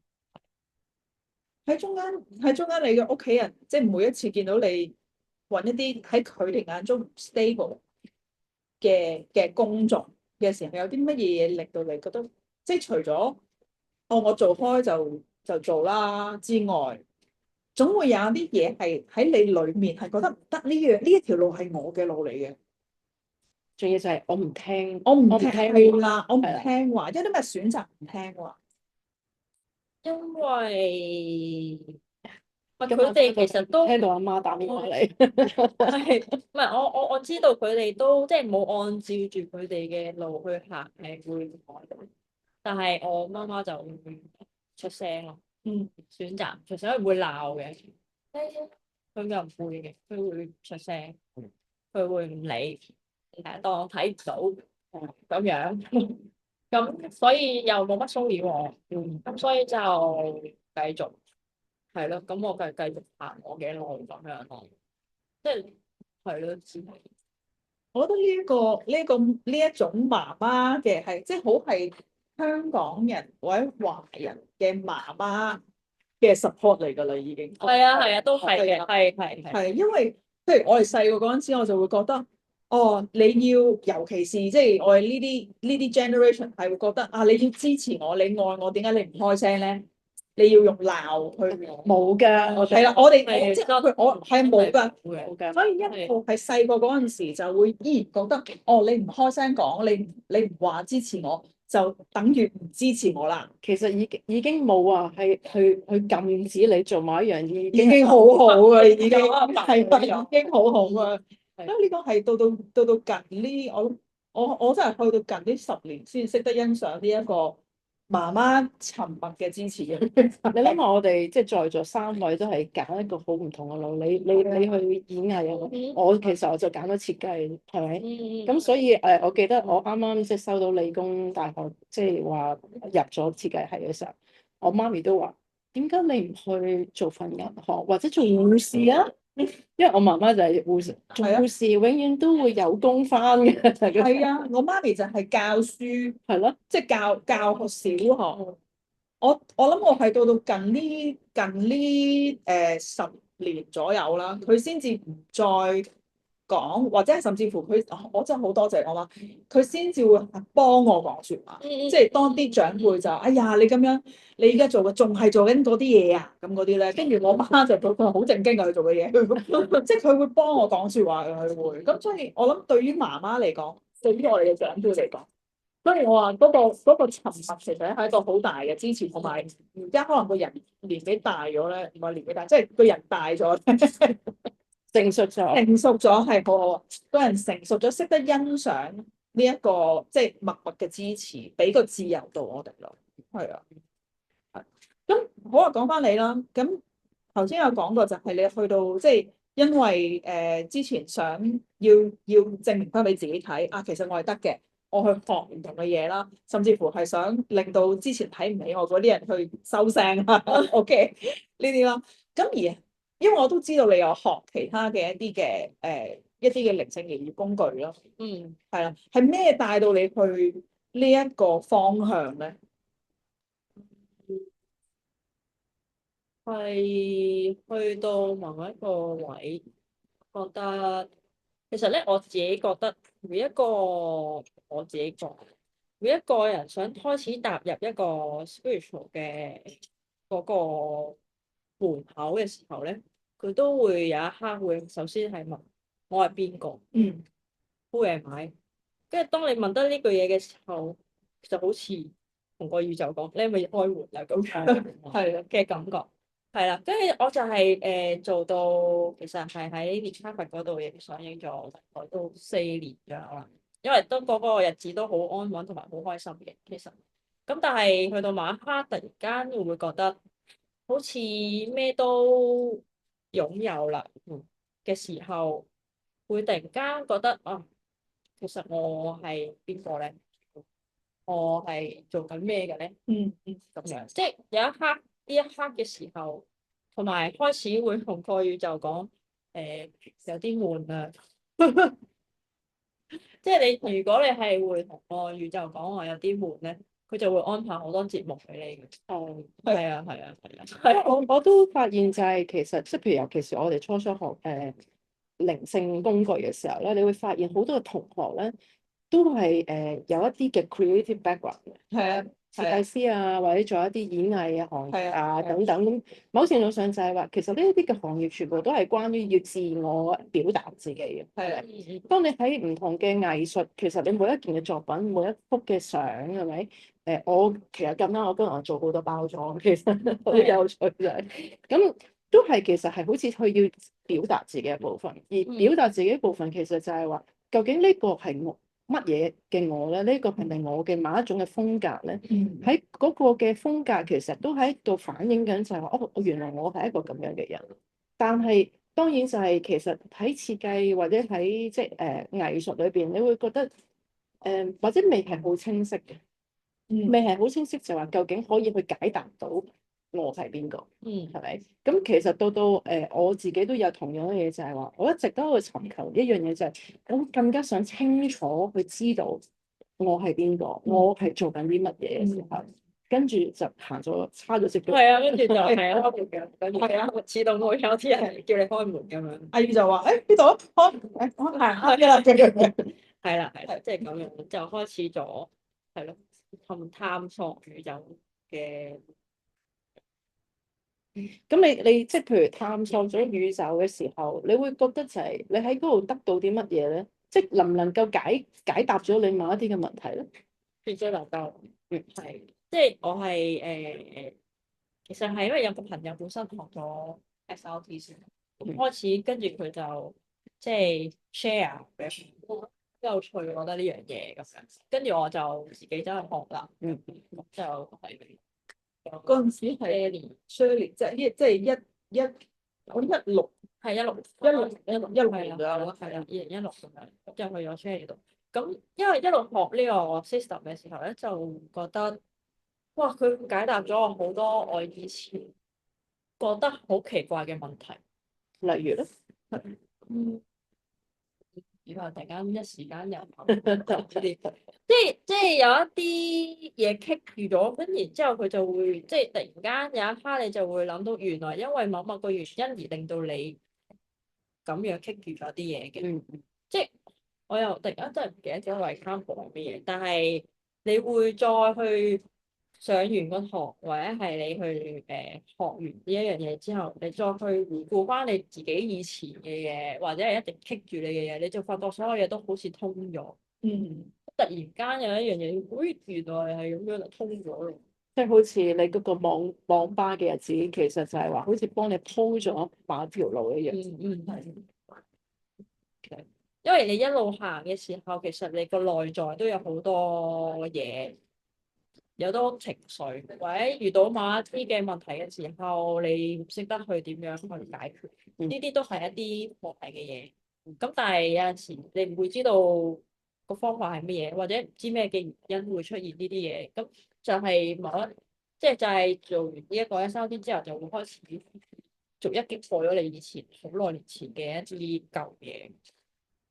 S1: 喺中間，你嘅屋企人即係每一次見到你揾一啲喺佢哋眼中唔 stable 嘅工作嘅時候，有啲乜嘢令到你覺得即係除咗我做開就做啦之外，總會有啲嘢係喺你裏面係覺得唔得，呢一條路係我嘅路嚟嘅。
S2: 仲要就係我唔聽，
S1: 我唔聽係啦，我唔
S2: 係啦
S1: 聽話，有啲咩選擇唔聽話？
S3: 因為佢哋其實都
S2: 聽到阿媽打電話嚟，
S3: 係唔係我知道佢哋都即係冇按照住佢哋嘅路去行係會改到，但係我媽媽就會出聲咯，選擇唔出聲，佢會鬧嘅，佢又唔會嘅，佢會出聲，佢會唔理，當睇唔到咁樣，咁所以又冇乜騷擾我，咁所以就繼續。係咯，咁我繼續行我嘅路咁樣咯，即係咯，只係
S1: 我覺得呢一種媽媽嘅係即係好係香港人或者華人嘅媽媽嘅 support 嚟㗎啦，已經
S3: 係啊，都係嘅，係，
S1: 因為譬如我哋細個嗰陣時，我就會覺得哦，你要尤其是即係我哋呢啲 generation 係會覺得啊，你要支持我，你愛我，點解你唔開聲咧？你要用鬧去
S2: 冇㗎，
S1: 係啦，我哋
S3: 係
S1: 即係我係冇㗎。
S2: 冇㗎，
S1: 所以一路係細個嗰陣時就會依然覺得，哦，你唔開聲講，你唔話支持我，就等於唔支持我啦。
S2: 其實已經冇話係去禁止你做某一樣嘢，
S1: 已經好好啊，已經
S3: 係
S1: 已經好好啊。因為呢個係到近呢，我真係去到近呢10年先識得欣賞呢一個媽媽沉默嘅支持嘅。
S2: 你諗下，我哋即係在座3位都係揀一個好唔同嘅路。你去演藝啊，我其實我就揀咗設計，係咪？咁所以我記得我啱啱即係收到理工大學，即係話入咗設計系嘅時候，我媽咪都話：點解你唔去做份銀行或者做護士啊？因為我媽媽就係護士，做護士永遠都會有工返嘅。
S1: 係啊，我媽咪就係教書，
S2: 係咯，
S1: 即係教小學。我諗我係到近呢10年左右啦，佢先至唔再講，或者係甚至乎我真係好多謝我媽，佢先至會幫我講説話。即係當啲長輩就哎呀，你咁樣，你而家做嘅仲係做緊嗰啲嘢啊，咁嗰啲咧，跟住我媽就佢好正經㗎，佢做嘅嘢，即係佢會幫我講説話嘅，佢會。咁所以我諗對於媽媽嚟講，對於我哋嘅長輩嚟講，所以我話嗰個沉默其實係一個好大嘅支持，同埋而家可能個人年紀大咗咧，唔係年紀大，即係個人大咗，
S2: 成熟咗
S1: 係好好啊！個人成熟咗，識得欣賞呢一個即係默默嘅支持，俾個自由度我哋咯。係啊，咁好啊，講翻你啦。咁頭先有講過就係你去到即係因為之前想要證明翻俾自己睇啊，其實我係得嘅。我去學唔同嘅嘢啦，甚至乎係想令到之前睇唔起我嗰啲人去收聲啊。OK 呢啲啦。咁而因為我都知道你有學其他嘅一啲嘅靈性療癒工具咯。係啦，係咩帶到你去呢一個方向咧？
S3: 係去到某一個位，覺得其實咧，我自己覺得每一個人想開始踏入一個 spiritual 嘅嗰個門口嘅時候咧，佢都會有一刻會首先係問我係邊個？Who am I？跟住當你問得呢句嘢嘅時候，就好似同個宇宙講：你係咪開門啊？咁樣係嘅感覺。係啦，跟住我就係做到，其實係喺連卡佛嗰度亦上映咗，大概都4年左右啦。因為都嗰個日子都好安穩同埋好開心嘅，其實。咁但係去到某一刻，突然間會覺得好似咩都擁有啦嘅時候，會突然間覺得啊，其實我係邊個咧？我係做緊咩嘅咧？咁樣，即係有一刻。呢一刻嘅時候，同埋開始會同個宇宙講，有啲悶啊！即係你如果你係會同個宇宙講話有啲悶咧，佢就會安排好多節目俾你嘅。係啊。
S2: 我都發現就係其實即係譬如尤其是我哋初學靈性工具嘅時候咧，你會發現好多嘅同學咧都係有一啲嘅 creative background 嘅。
S1: 係啊。
S2: 設計師啊，或者做一啲演藝行業啊
S1: 係
S2: 等等咁。某程度上就係話，其實呢一啲嘅行業全部都係關於要自我表達自己嘅。
S1: 係啊，
S2: 當你喺唔同嘅藝術，其實你每一件嘅作品，每一幅嘅相係咪？我其實咁啱，我今日做好多包裝，其實好有趣嘅。咁都係其實係好似佢要表達自己嘅部分，而表達自己嘅部分其實就係話，究竟呢個係我乜嘢嘅我咧？呢個係咪我嘅某一種嘅風格咧？喺嗰個嘅風格其實都喺度反映緊就係話，我原來我係一個咁樣嘅人。但係當然就係其實喺設計或者喺即係藝術裏邊，你會覺得或者未係好清晰嘅。未係好清晰，就話究竟可以去解答到我係邊個？係咪？咁其實到我自己都有同樣嘅嘢，就係話我一直都去尋求一樣嘢，就係我更加想清楚去知道我係邊個，我係做緊啲乜嘢嘅時候，跟住就行咗叉咗隻腳。
S3: 係啊，跟住就係啊，開門嘅，跟住係啊，自動會有啲人叫你開門咁樣。
S1: 阿姨就話：呢度開，我係啦，
S3: 係啦，即係咁樣就開始咗，係咯，探索宇宙嘅。
S2: 咁你即係譬如探索咗宇宙嘅時候，你會覺得就係你喺嗰度得到啲乜嘢咧？即係能唔能夠解答咗你某一啲嘅問題咧？
S3: 絕對能夠，係，即係我係其實係因為有個朋友本身學咗 SRT 先，開始跟住佢就即係 share 俾我，有趣，我覺得呢樣嘢咁樣，跟住我就自己走去學啦，就係
S1: 嗰陣時係 Shirley，即係我16
S3: 係
S1: 16年左右咯，
S3: 係啊，2016咁樣，咁就去咗 Shirley 度。咁因為一路學呢個 system 嘅時候咧，就覺得哇，佢解答咗我好多我以前覺得好奇怪嘅問題，
S2: 例如咧，
S3: 然後突然間一時間又即係有一啲嘢棘住咗，跟然之後佢就會即係突然間有一刻你就會諗到，原來因為某個原因而令到你咁樣棘住咗啲嘢嘅，即係我又突然間真係唔記得咗個 example 係乜嘢，但係你會再去上完個堂，或者係你去學完呢一樣嘢之後，你再去回顧翻你自己以前嘅嘢，或者係一直棘住你嘅嘢，你就發覺所有嘢都好似通咗。突然間有一樣嘢，咦，原來係咁樣就通咗咯。
S2: 即係好似你嗰個網吧嘅日子，其實就係話好似幫你鋪咗某條路一樣。
S3: 係。因為你一路行嘅時候，其實你個內在都有好多嘢，有多情緒，或者遇到某一啲嘅問題嘅時候，你唔識得去點樣去解決，呢啲都係一啲課題嘅嘢。咁但係有陣時你唔會知道個方法係乜嘢，或者唔知咩嘅原因會出現呢啲嘢，咁就係某一即係就係做完呢一個SRT之後，就會開始逐一擊破咗你以前好耐年前嘅一啲舊嘢。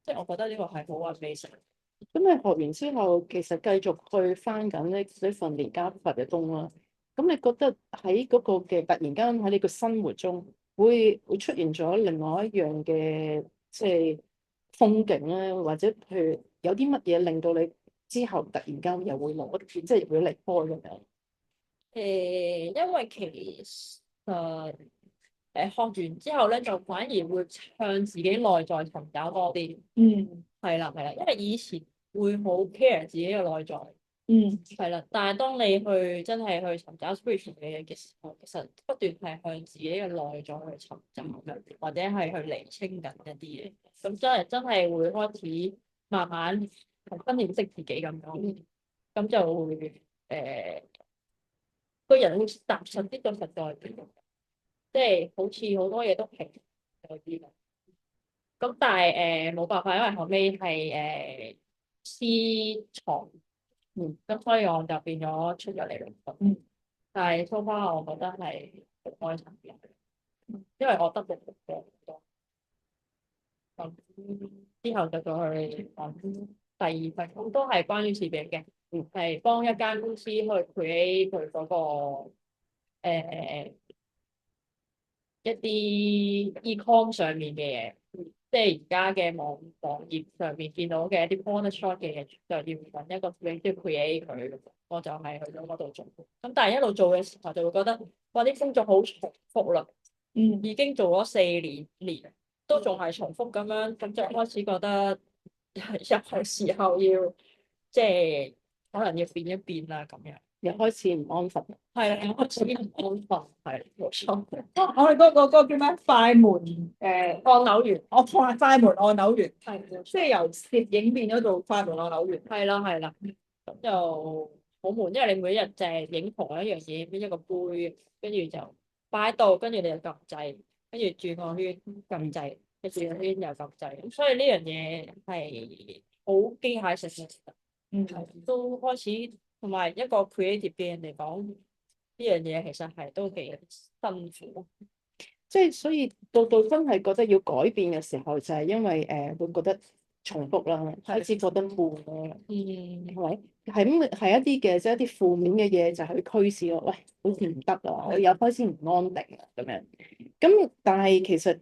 S3: 即係我覺得呢個係好 amazing。
S2: 咁你學完之後，其實繼續去翻緊呢份連家佛嘅工啦。咁你覺得喺嗰個嘅突然間喺你個生活中會出現咗另外一樣嘅即係風景咧，或者譬如有啲乜嘢令到你之後突然間又會攞即係會離開咁樣？
S3: 因為其實學完之後咧，就反而會向自己內在尋找多啲。係啦，因為以前會好 care 自己嘅內在。係啦，但係當你去真係去尋找 spiritual 嘅嘢嘅時候，其實不斷係向自己嘅內在去尋找嘅，或者係去釐清緊一啲嘢。咁真係會開始慢慢分認識自己咁樣。咁就會個人會踏實啲，就實在啲。即係好似好多嘢都平咗啲咁，但係冇辦法，因為後尾係私藏，咁所以我就變咗出咗嚟咯。但係 so far 我覺得係好開心嘅，因為我得到好多。咁之後就再去揾第二份工，都係關於設備嘅，係幫一間公司去 create 佢嗰個一啲 e-com 上面嘅嘢，即係而家嘅網頁上面見到嘅一啲 point shot 嘅嘢，就要揾一個 create 佢。我就係去咗嗰度做。咁但係一路做嘅時候就會覺得，哇！啲工作好重複啦，已經做咗4年，都仲係重複咁樣，咁就開始覺得有時候要即係可能要變一變啦咁樣。
S2: 又開始唔安分。
S3: 係啦，又開始唔安分，係冇錯。
S1: 我哋嗰個叫咩？快門
S3: 按鈕員，
S1: 我快門按鈕員，
S3: 係
S1: 即係由攝影變咗做快門按鈕員。
S3: 係啦係啦，咁就好悶，因為你每日就係影同一樣嘢，邊一個杯，跟住就擺喺度，跟住你就撳掣，跟住轉個圈撳掣，跟住轉個圈又撳掣，咁所以呢樣嘢係好機械性嘅，都開始同埋一個 creative 嘅人嚟講，呢樣嘢其實係都幾辛苦。
S2: 即係所以到真係覺得要改變嘅時候，就係因為會覺得重複啦，開始覺得悶啦，係咪？係咁係一啲嘅，即係一啲負面嘅嘢就去驅使我，喂，好似唔得啊，我又開始唔安定啊咁樣。咁但係其實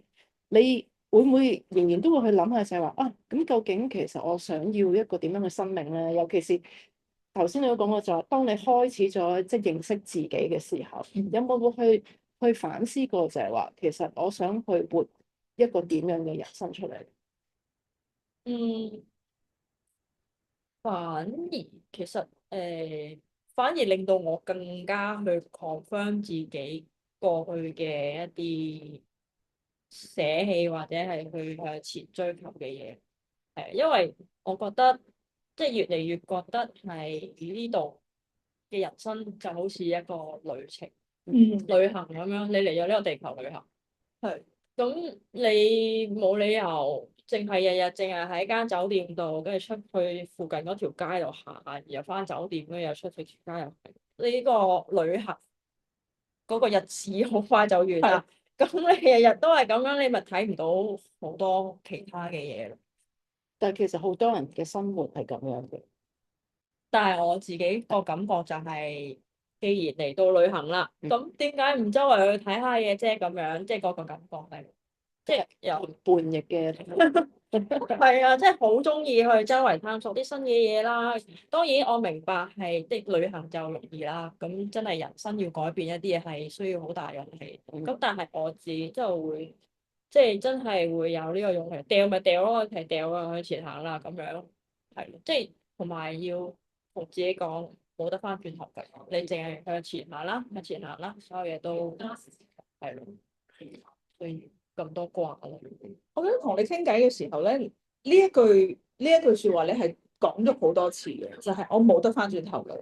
S2: 你會唔會仍然都會去諗下就係話啊？咁究竟其實我想要一個點樣嘅生命咧？尤其是頭先你都講過就係，當你開始咗即係認識自己嘅時候，有冇去反思過就係話，其實我想去活一個點樣嘅人生出嚟？
S3: 反而其實反而令到我更加去 confirm 自己過去嘅一啲捨棄或者係去向前追求嘅嘢，因為我覺得即係越嚟越覺得係呢度嘅人生就好似一個旅程，旅行咁樣，你嚟咗呢個地球旅行，咁你冇理由淨係日日淨係喺間酒店度，跟住出去附近嗰條街度行，然後翻酒店，跟住又出去條街又行。呢個旅行嗰個日子好快就完啦。咁你日日都係咁樣，你咪睇唔到好多其他嘅嘢咯。
S2: 但係其實好多人嘅生活係咁樣嘅。
S3: 但係我自己個感覺就係，既然嚟到旅行啦，咁點解唔周圍去睇下嘢啫？咁樣即係嗰個感覺係，即係有
S2: 叛逆嘅。
S3: 係啊，即係好中意去周圍探索啲新嘅嘢啦。當然我明白係即係旅行就容易啦。咁真係人生要改變一啲嘢係需要好大勇氣。咁但係我自己就會即係真係會有呢個勇氣，掉咪掉咯，係掉啊，向前行啦咁樣。係，即係同埋要同自己講冇得翻轉頭㗎，你淨係向前行啦，向前行啦，所有嘢都係咯，所以咁多掛咯。
S1: 我覺得同你傾偈嘅時候咧，呢一句説話，你係講咗好多次嘅，就係我冇得翻轉頭嘅。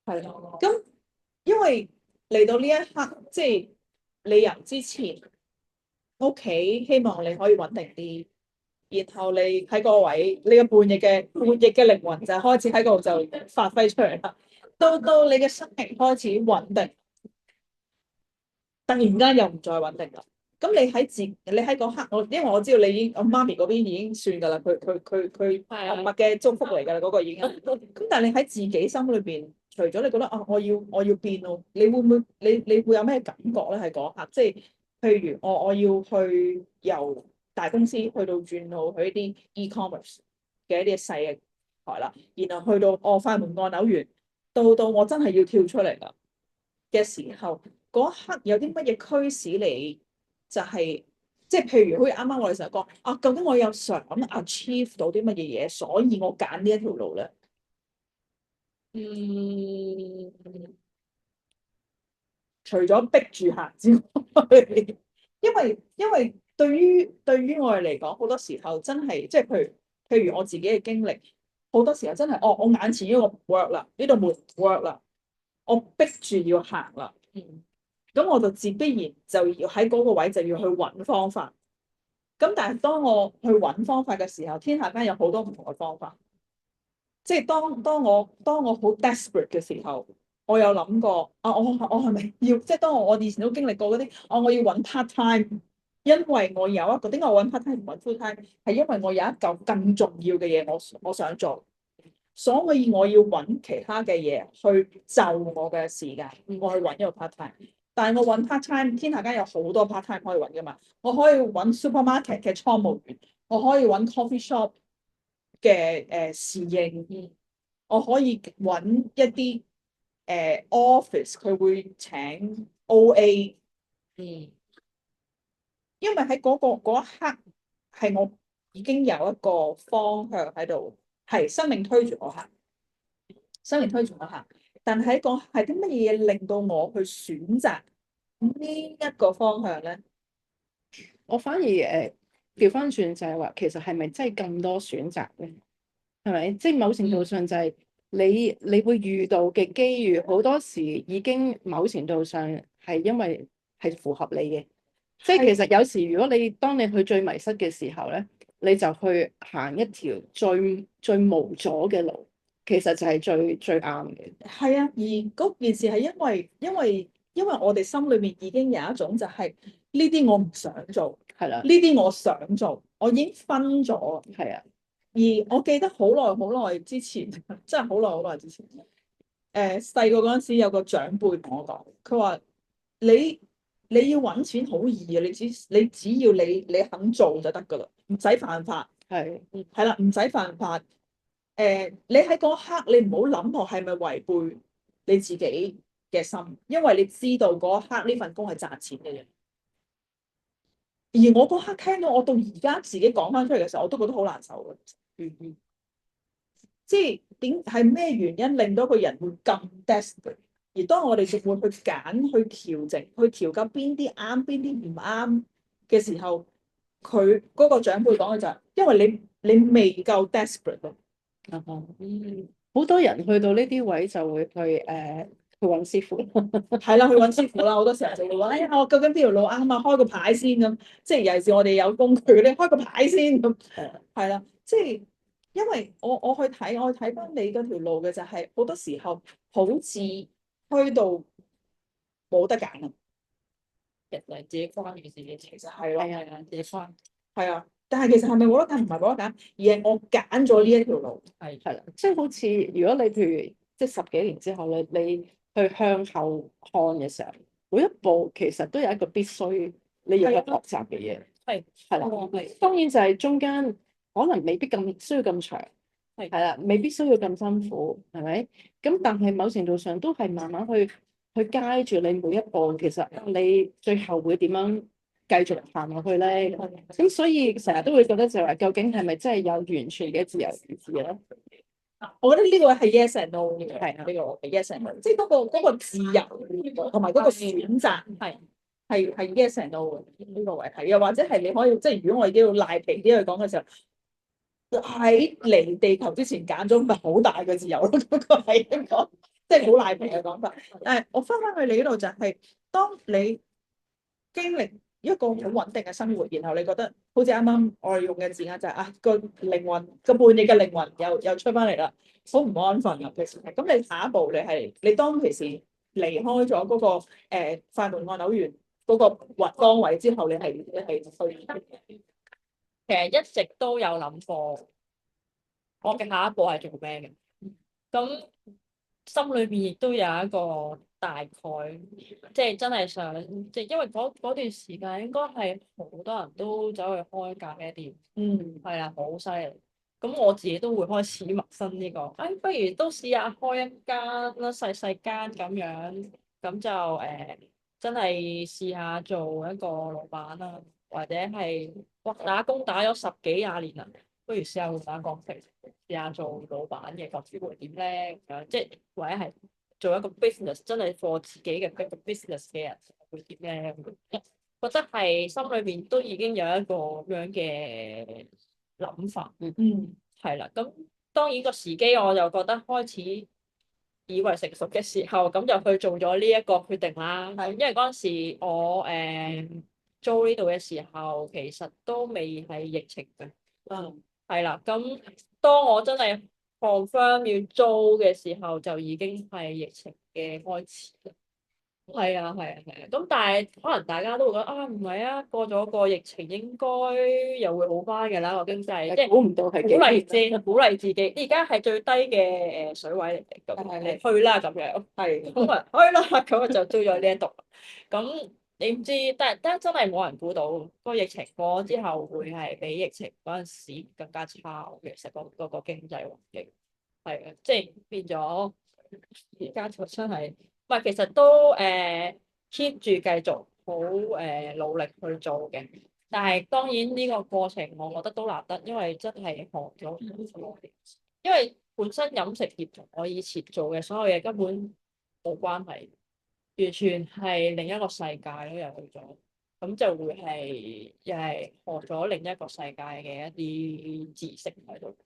S1: 係啦，咁因為嚟到呢一刻，即係你由之前屋企希望你可以穩定啲，然後你喺個位，你嘅叛逆嘅靈魂就開始喺嗰度就發揮出嚟啦。到你嘅生命開始穩定，突然間又唔再穩定啦。咁你喺嗰刻，因為我知道你已經，我媽咪嗰邊已經算㗎啦，佢默默嘅祝福嚟㗎啦，嗰個已經。咁但係你喺自己心裏邊，除咗你覺得啊，我要變咯，你會唔會你會有咩感覺咧？喺嗰刻，即係譬如我要去由大公司去到轉到去一啲 e-commerce 嘅一啲細嘅台啦，然後去到快門按鈕員，到我真係要跳出嚟啦嘅時候，嗰一刻有啲乜嘢驅使你？就係即係譬如好似啱啱我哋成日講啊，究竟我有想 achieve 到啲乜嘢嘢，所以我揀呢一條路咧。除咗逼住行之外，因為對於我哋嚟講，好多時候真係即係譬如我自己嘅經歷，好多時候真係我眼前呢個唔 work 啦，呢度冇 work 啦，我逼住要行啦。咁我就自必然就要喺嗰個位就要去揾方法。咁但係當我去揾方法嘅時候，天下間有好多唔同嘅方法。即係當我好 desperate 嘅時候，我有諗過啊，我係咪要即係當我以前都經歷過嗰啲，我要揾 part time，因為我有一個點解我揾 part time 唔揾 full time，係因為我有一嚿更重要嘅嘢我想做，所以我要揾其他嘅嘢去就我嘅時間，我去揾一個 part time。但係我揾 part time，天下間有好多 part time 可以揾噶嘛。我可以揾 supermarket 嘅倉務員，我可以揾 coffee shop 嘅侍應，我可以揾一啲office 佢會請 OA，因為喺嗰一刻係我已經有一個方向喺度，係生命推住我行，生命推住我行。但係係啲乜嘢令到我去選擇呢一個方向咧？
S2: 我反而調翻轉就係話，其實係咪真係咁多選擇咧？係咪？即係某程度上就係你會遇到嘅機遇，好多時已經某程度上係因為係符合你嘅。即係其實有時，如果當你去最迷失嘅時候咧，你就去行一條最無阻嘅路，其實就係最啱嘅。
S1: 係啊，而嗰件事係因為我哋心裏面已經有一種就係呢啲我唔想做，
S2: 係啦，
S1: 呢啲我想做，我已經分咗。
S2: 係啊，
S1: 而我記得好耐之前，真係好耐之前，細個嗰陣時有個長輩同我講，佢話你要揾錢好易啊，你只要你肯做就得噶啦，唔使犯法。係啦，唔使犯法。你喺嗰刻你唔好諗我係咪違背你自己嘅心，因為你知道嗰一刻呢份工係賺錢嘅嘢。而我嗰刻聽到，我到而家自己講翻出嚟嘅時候，我都覺得好難受嘅。即係係咩原因令到個人會咁 desperate？而當我哋就會去揀、去調整、去調校邊啲啱、邊啲唔啱嘅時候，佢嗰個長輩講嘅就係，因為你未夠 desperate 咯。
S2: 好多人去到呢啲位就會去揾師傅。
S1: 係啦，去揾師傅啦。好多時候就會話：哎呀，我究竟邊條路啱啊？開個牌先咁。即係尤其是我哋有工具，你開個牌先咁。係啦，即係因為我去睇翻你嗰條路嘅就係好多時候好似推到冇得揀啊！
S3: 人哋自己關嘅事，
S1: 其實係咯，
S3: 係啊，自己關。
S1: 係啊，但係其實係咪冇得揀？唔係冇得揀，而係我揀咗呢一條路。
S2: 係啦，即係好似如果你譬如即係10幾年之後咧，你去向後看嘅時候，每一步其實都有一個必須你要去學習嘅嘢。係啦，當然就係中間可能未必需要咁長，係啦，未必需要咁辛苦，係咪？咁但係某程度上都係慢慢去 guide 住你每一步，其實你最後會點樣繼續行落去咧？咁所以成日都會覺得就係話，究竟係咪真係有完全嘅自由意志咧？
S1: 我覺得呢個係 yes and no 嘅，係啊，呢個 yes and no，即係嗰個自由同埋嗰個選擇係 yes and no 嘅呢個位係，又或者係你可以即係如果我哋要賴皮啲去講嘅時候，喺嚟地球之前揀咗咪好大嘅自由咯，嗰個係一個即係好賴皮嘅講法。但係我翻去你嗰度就係，當你經歷一個好穩定嘅生活，然後你覺得好似啱啱我哋用嘅字眼就係個靈魂個半夜嘅靈魂又出翻嚟啦，好唔安分啊其實。咁你下一步你當其時離開咗嗰個快門按鈕員嗰個崗位之後，你係去？
S3: 其實一直都有諗過，我嘅下一步係做咩嘅？咁心裏邊亦都有一個大概，即係真係想，即係因為嗰段時間應該係好多人都走去開咖啡店，係啦，好犀利。咁我自己都會開始陌生呢個，不如都試下開一間啦，細細間咁樣，咁就真係試下做一個老闆啦，或者係打工打咗10幾20年啦，不如試下換下角色，試下做老闆嘅角色會點咧？即係或者係做一個 business，真係 for 自己嘅一個 business 嘅人會點咧？覺得係心裏邊都已經有一個咁樣嘅諗法。係啦。咁當然個時機我就覺得開始以為成熟嘅時候，咁就去做咗呢一個決定啦。因為嗰陣時我租呢度嘅時候，其實都未係疫情嘅。係啦。咁當我真係 confirm 要租嘅時候，就已經係疫情嘅開始。係啊。咁但係可能大家都會覺得唔係啊，過咗個疫情應該又會好翻嘅啦，個經濟，即係
S2: 估唔到係
S3: 鼓勵自己，而家係最低嘅水位嚟嘅，咁你去啦咁樣，咁啊去啦，咁啊就租咗呢一度。咁你唔知，但係真係冇人估到個疫情過咗之後會係比疫情嗰陣時更加差，其實個經濟環境。係啊，即係變咗而家就真係，唔係其實都keep 住繼續好努力去做嘅。但係當然呢個過程我覺得都難得，因為真係學咗，因為本身飲食業同我以前做嘅所有嘢根本冇關係，完全係另一個世界咯，又去咗，咁就會係又係學咗另一個世界嘅一啲知識喺度。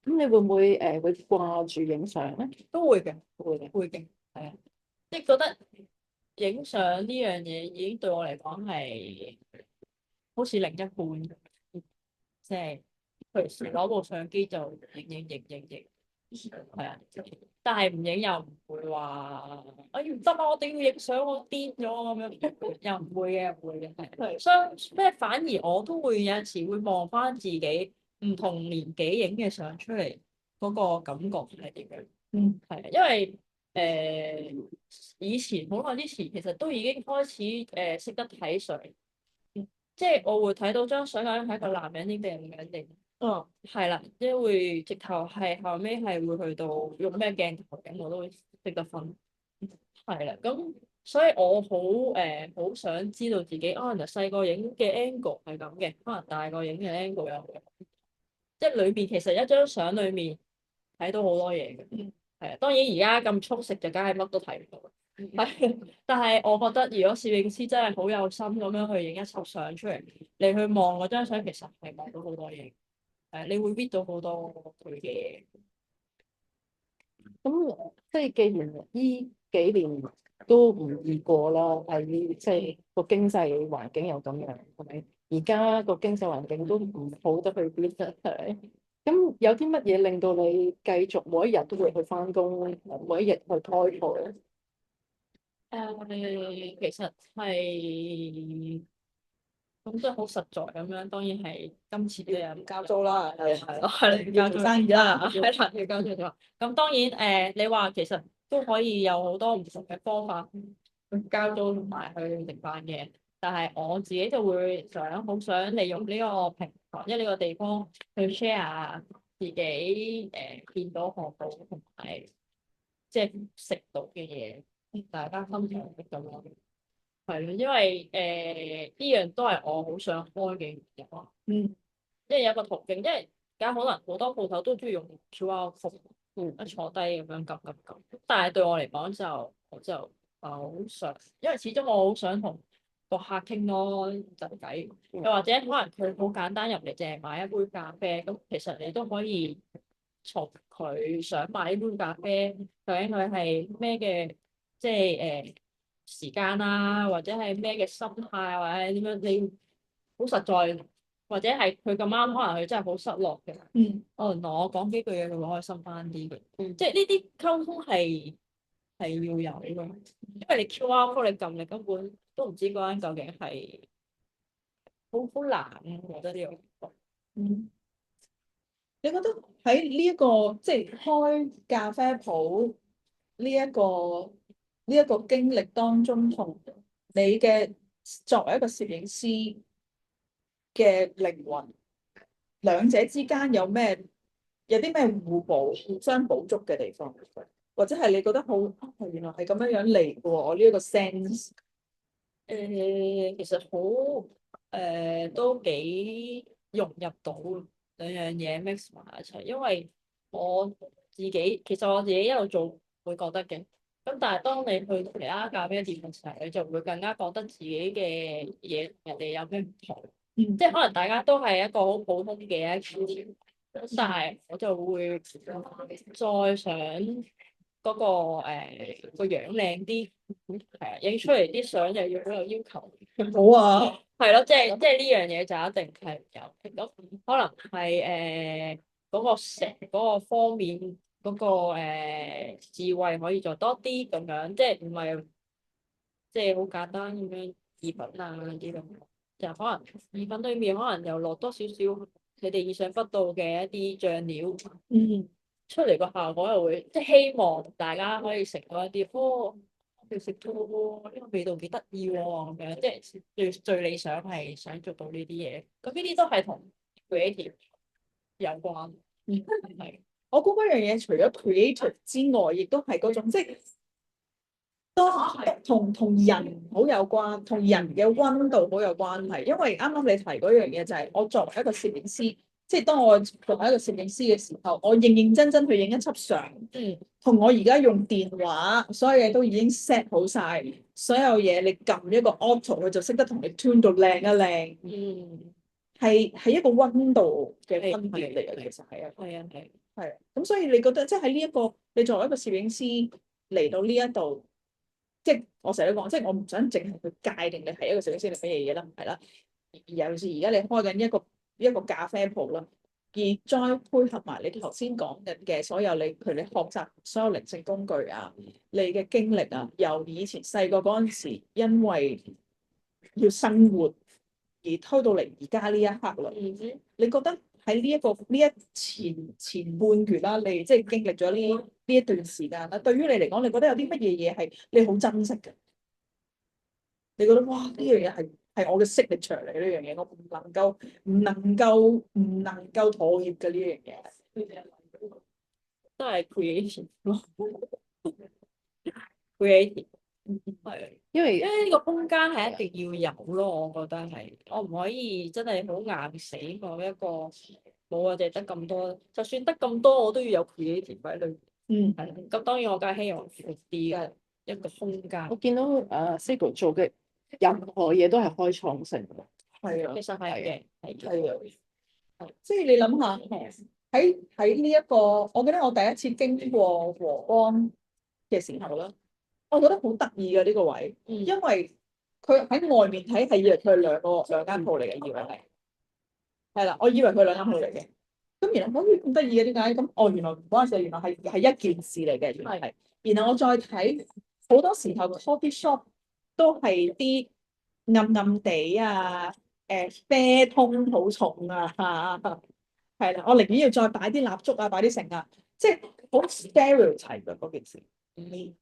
S2: 咁你會唔會會掛住影相咧？
S3: 都會嘅，
S2: 會嘅。
S3: 會嘅，係啊，即係覺得影相呢樣嘢已經對我嚟講係好似另一半咁，即係隨時攞部相機就影，係啊，但係唔影又唔會話哎唔得啊，我哋要影相，我癲咗咁樣，又唔會嘅，唔會嘅，係，反而我都會有陣時會望翻自己唔同年紀影嘅相出嚟，嗰個感覺係點樣？係啊，因為以前好耐之前，其實都已經開始識得睇相，即係我會睇到張相究竟係一個男人影定係女人影。係啦，即係會直頭係後尾係會去到用咩鏡頭影，我都會識得分。係啦，咁所以我好想知道自己可能細個影嘅 angle 係咁嘅，可能大個影嘅 angle 又係，即係裏邊其實一張相裏面睇到好多嘢嘅。係啊，當然而家咁速食就梗係乜都睇唔到。係，但係我覺得如果攝影師真係好有心咁樣去影一輯相出嚟，你去望嗰張相，其實係望到好多嘢。你會 read 到好多佢嘅嘢。
S2: 咁即係既然呢幾年都唔易過啦，係即係個經濟環境又咁樣，係咪？而家個經濟環境都唔好得去邊啫，係咪？咁有啲乜嘢令到你繼續每一日都會去返工，每一日去開鋪咧？
S3: 其實係咁即係好實在咁樣，當然係今次嘅人交租啦，係咯，係交租生意啦，係啦，要交租咗。咁當然你話其實都可以有好多唔同嘅方法去交租同埋去食飯嘅，但係我自己就會好想利用呢個平台，即係呢個地方去 share 自己見到學到同埋即係食到嘅嘢，大家分享咁樣。係咯，因為呢樣都係我好想開嘅原因。因為有一個途徑，因為而家可能好多鋪頭都中意用 QR code，一坐低咁樣撳，但係對我嚟講就我就好想，因為始終我好想同個客傾多陣偈，又或者可能佢好簡單入嚟淨係買一杯咖啡，咁其實你都可以從佢想買呢杯咖啡，究竟佢係咩嘅，即係時間啊，或者係咩嘅心態，或者點樣，你好實在，或者係佢咁啱，可能佢真係好失落嘅。同我講幾句嘢，佢會開心翻啲嘅。即係呢啲溝通係要有咯，因為你 QR code 你撳，你根本都唔知嗰間究竟係好難啊！我覺得呢個
S1: 你覺得喺呢一個即係開咖啡鋪呢一個經歷當中，同你嘅作為一個攝影師嘅靈魂，兩者之間有啲咩互補、互相補足嘅地方，或者係你覺得好原來係咁樣樣嚟嘅喎？我呢一個 sense，
S3: 其實好都幾融入到兩樣嘢 mix 埋一齊，因為其實我自己一路做會覺得嘅，咁但係當你去其他咖啡店嘅時候，你就會更加覺得自己嘅嘢同人哋有咩唔同。即係可能大家都係一個好普通嘅一件事，但係我就會再想嗰個樣靚啲，係啊，影出嚟啲相又要好有要求。
S1: 好啊，
S3: 係咯，即係呢樣嘢就一定係有咁，可能係嗰個方面嗰個智慧可以做多啲咁樣，即係唔係即係好簡單咁樣意粉啊啲咁，就可能意粉裏面可能又落多少少你哋意想不到嘅一啲醬料，出嚟個效果又會即係希望大家可以食到一啲要食到喎，呢個味道幾得意喎咁樣，即係最理想係想做到呢啲嘢。咁呢啲都係同 creative 有關，係。
S1: 我估嗰樣嘢除咗 creative 之外，亦都係嗰種即係同人好有關，同人嘅溫度好有關係。因為啱啱你提嗰樣嘢就係我作為一個攝影師，即係當我作為一個攝影師嘅時候，我認認真真去影一輯相，同我而家用電話，所有嘢都已經 set 好晒，所有嘢你撳一個 auto，佢就識得同你 tune 到靚一靚。係一個溫度嘅分別嚟嘅，其實係啊。係啊，咁所以你覺得即係喺呢一個，你作為一個攝影師嚟到呢一度，即係我成日都講，即係我唔想淨係去界定你係一個攝影師定乜嘢嘢啦，唔係啦。尤其是而家你開緊一個咖啡鋪啦，而再配合埋你頭先講嘅所有譬如你學習所有靈性工具啊，你嘅經歷啊，由以前細個嗰陣時，因為要生活而推到嚟而家呢一刻啦。你覺得喺呢一前半月啦，你即係經歷咗呢一段時間啦，對於你嚟講，你覺得有啲乜嘢嘢係你好珍惜嘅？你覺得哇，呢樣嘢係我嘅 signature 嚟，呢樣嘢我唔能夠妥協嘅呢樣嘢，
S3: 都係 creation 咯，creative 係，因為呢個空間係一定要有咯，我覺得係，我唔可以真係好硬死我一個冇我哋得咁多，就算得咁多，我都要有 creative 喺裏面。係，咁當然我梗係希望闊啲嘅一個空間。
S2: 我見到Sibyl 做嘅任何嘢都係開創性嘅。
S1: 係啊，
S3: 其實係嘅，
S1: 係啊，即係你諗下，喺呢一個，我記得我第一次經過和光嘅時候啦，我覺得好得意嘅呢個位，因為佢喺外面睇係以為佢係兩間鋪嚟嘅，以為係啦，我以為佢兩間鋪嚟嘅，咁原來可以咁得意嘅，點解？咁原來唔關事，原來係一件事嚟嘅，原來係。然後我再睇好多時候 coffee shop 都係啲暗暗地啊，啡通好重啊，係啦，我寧願要再擺啲蠟燭啊，擺啲成啊，即係好 stereotype 嘅嗰件事。喺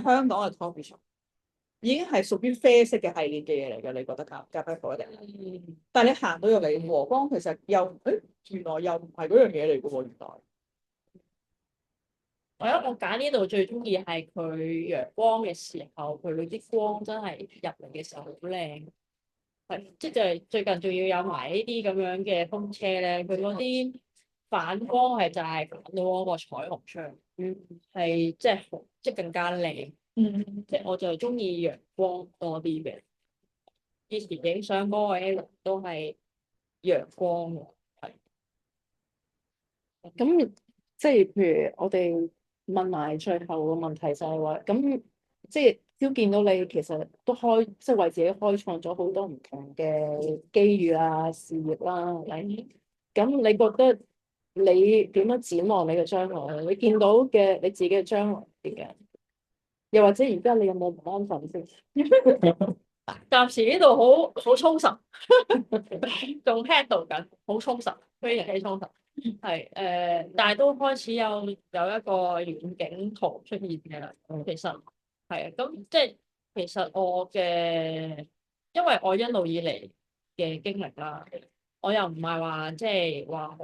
S1: 香港嘅 coffee shop 已經係屬於啡色嘅系列嘅嘢嚟嘅，你覺得咖啡鋪一定？但係你行到入嚟和光，其實原來又唔係嗰樣嘢嚟嘅喎，原來。
S3: 我覺得我揀呢度最中意係佢陽光嘅時候，佢嗰啲光真係入嚟嘅時候好靚。係，即係最近仲要有埋呢啲咁樣嘅風車咧，佢嗰啲反光係就係反到嗰個彩虹出嚟，係即係更加靚。即係我就中意陽光多啲嘅。以前影相嗰個 L 都係陽光嘅，係。
S2: 咁即係譬如我哋問埋最後嘅問題就係話，咁即係都見到你其實都即係為自己開創咗好多唔同嘅機遇啊、事業啦，係咪？咁你覺得你點樣展望你嘅將來？你見到嘅你自己嘅將來點嘅？又或者而家你有冇唔安分先？
S3: 暫時呢度好充實，仲 handle 緊，好充實，非常之充實。係但係都開始有一個遠景圖出現嘅啦。其實係啊，咁即係其實因為我一路以嚟嘅經歷啦，我又唔係話即係話好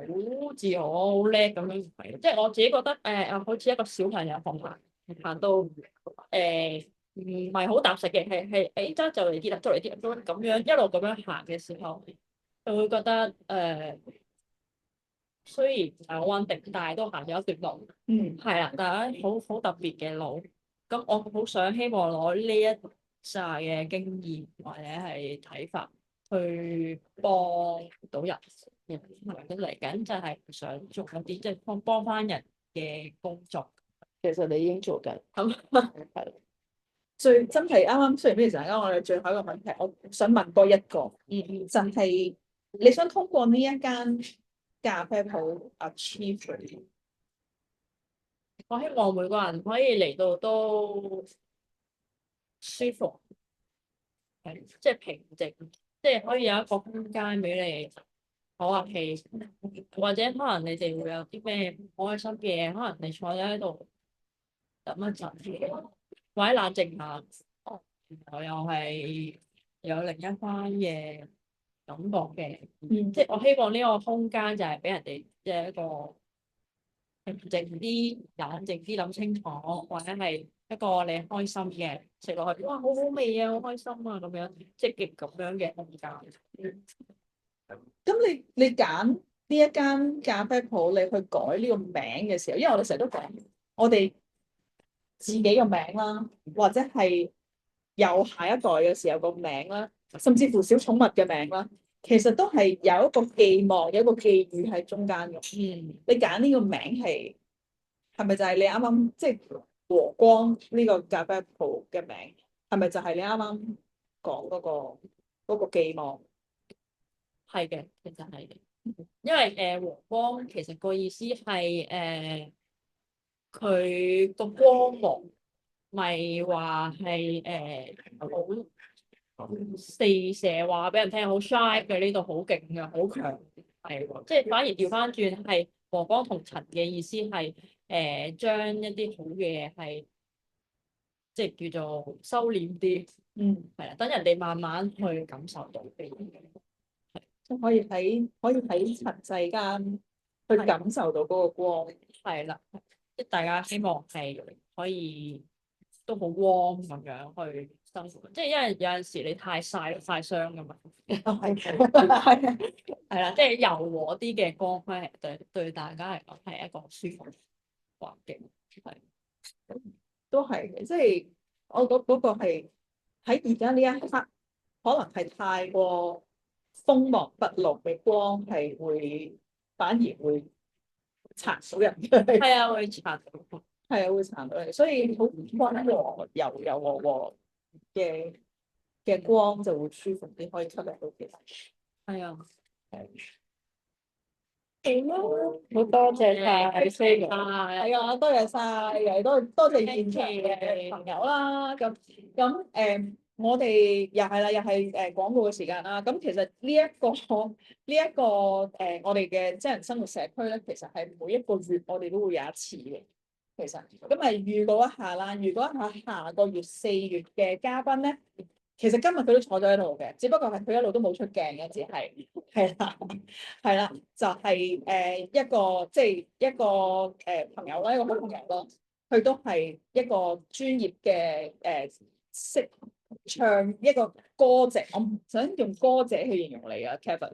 S3: 自我好叻咁樣，唔係，即係我自己覺得好似一個小朋友行到唔係好踏實嘅，係就嚟跌啦，就嚟跌啦咁樣一路咁樣行嘅時候，就會覺得雖然唔係好穩定，但係都行咗一段路。係啦，但係好特別嘅路。咁我好希望攞呢一紮嘅經驗或者係睇法去幫到人。咁嚟緊就係想做一啲即係幫翻人嘅工作。
S2: 其實你已經做緊。
S3: 咁
S2: 係。
S1: 最真係啱啱雖然呢個時間，我哋最後一個問題，我想問多一個，就係你想通過呢一間咖啡鋪 achieve，
S3: 我希望每個人可以嚟到都舒服，即係平靜，即係可以有一個空間俾你唞下氣，或者可能你哋會有啲咩唔開心嘅嘢，可能你坐咗喺度等一陣，或者冷靜下，然後又係有另一番嘅感覺嘅。即係我希望呢個空間就係俾人哋即係一個平靜啲、冷靜啲諗清楚，或者係一個你開心嘅食落去，哇好好味啊，好開心啊咁樣積極咁樣嘅空間。
S1: 咁你揀呢一間咖啡鋪，你去改呢個名嘅時候，因為我哋成日都講我哋自己嘅名啦，或者係有下一代嘅時候個名啦，甚至乎小寵物嘅名啦，其實都係有一個寄望，有一個寄語喺中間嘅。你揀呢個名係咪就係你啱啱即係和光呢個咖啡鋪嘅名？係咪就係你啱啱講嗰個寄望？
S3: 係嘅，其實係嘅，因為和光其實個意思係佢個光芒咪話係好四射話俾人聽好 shine 嘅，呢度好勁嘅，好強係喎，即係反而調翻轉係和光同塵嘅意思係將一啲好嘅嘢係即係叫做收斂啲，係啦，等人哋慢慢去感受到嘅。
S1: 即係可以喺塵世間去感受到嗰個光，
S3: 係啦，即係大家希望係可以都好 warm 咁樣去生活，即係因為有陣時你太曬曬傷噶嘛，係啦，即係柔和啲嘅光輝係對大家嚟講係一個舒服環境，係
S1: 都係嘅。即係我覺得嗰個係喺而家呢一刻，可能係太過鋒芒不露嘅光係會反而會殘到人嘅，
S3: 係啊，會殘到，
S1: 係啊，會殘到人，所以好溫和、柔和嘅光就會舒服啲，可以吸引到其他。
S3: 係啊，
S2: 好咯，好多謝晒Sago，
S1: 係啊，多謝晒，又多謝現場嘅朋友啦。咁我哋又係啦，又係廣告嘅時間啦。咁其實呢一個我哋嘅真人生活社區咧，其實係每一個月我哋都會有一次嘅。其實咁咪預告一下啦，預告一下下個月4月嘅嘉賓咧。其實今日佢都坐咗喺度嘅，只不過係佢一路都冇出鏡嘅，只係啦，就係一個即係一個朋友啦，一個好朋友咯。佢都係一個專業嘅識唱一個歌者，我唔想用歌者去形容你啊 ，Kevin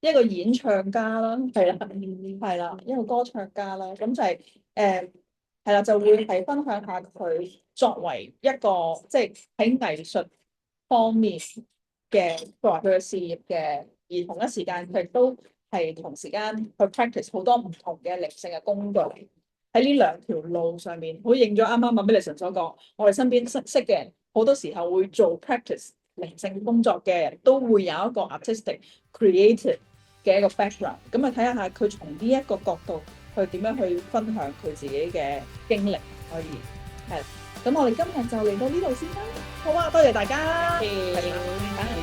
S1: 一個演唱家啦，係啦，一個歌唱家啦，咁就係係啦，就會係分享下佢作為一個即係喺藝術方面嘅作為佢嘅事業嘅，而同一時間佢亦都係同時間去 practice 好多唔同嘅靈性嘅工具喺呢兩條路上面。好應咗啱啱Melissa所講，我哋身邊識嘅人好多時候會做 practice 靈性工作嘅人都會有一個 artistic creative 嘅一個 background。咁啊睇下佢從呢一個角度。佢點樣去分享佢自己嘅經歷，可以係咁，我哋今日就嚟到呢度先啦。好啊，多謝大家。
S3: 拜拜。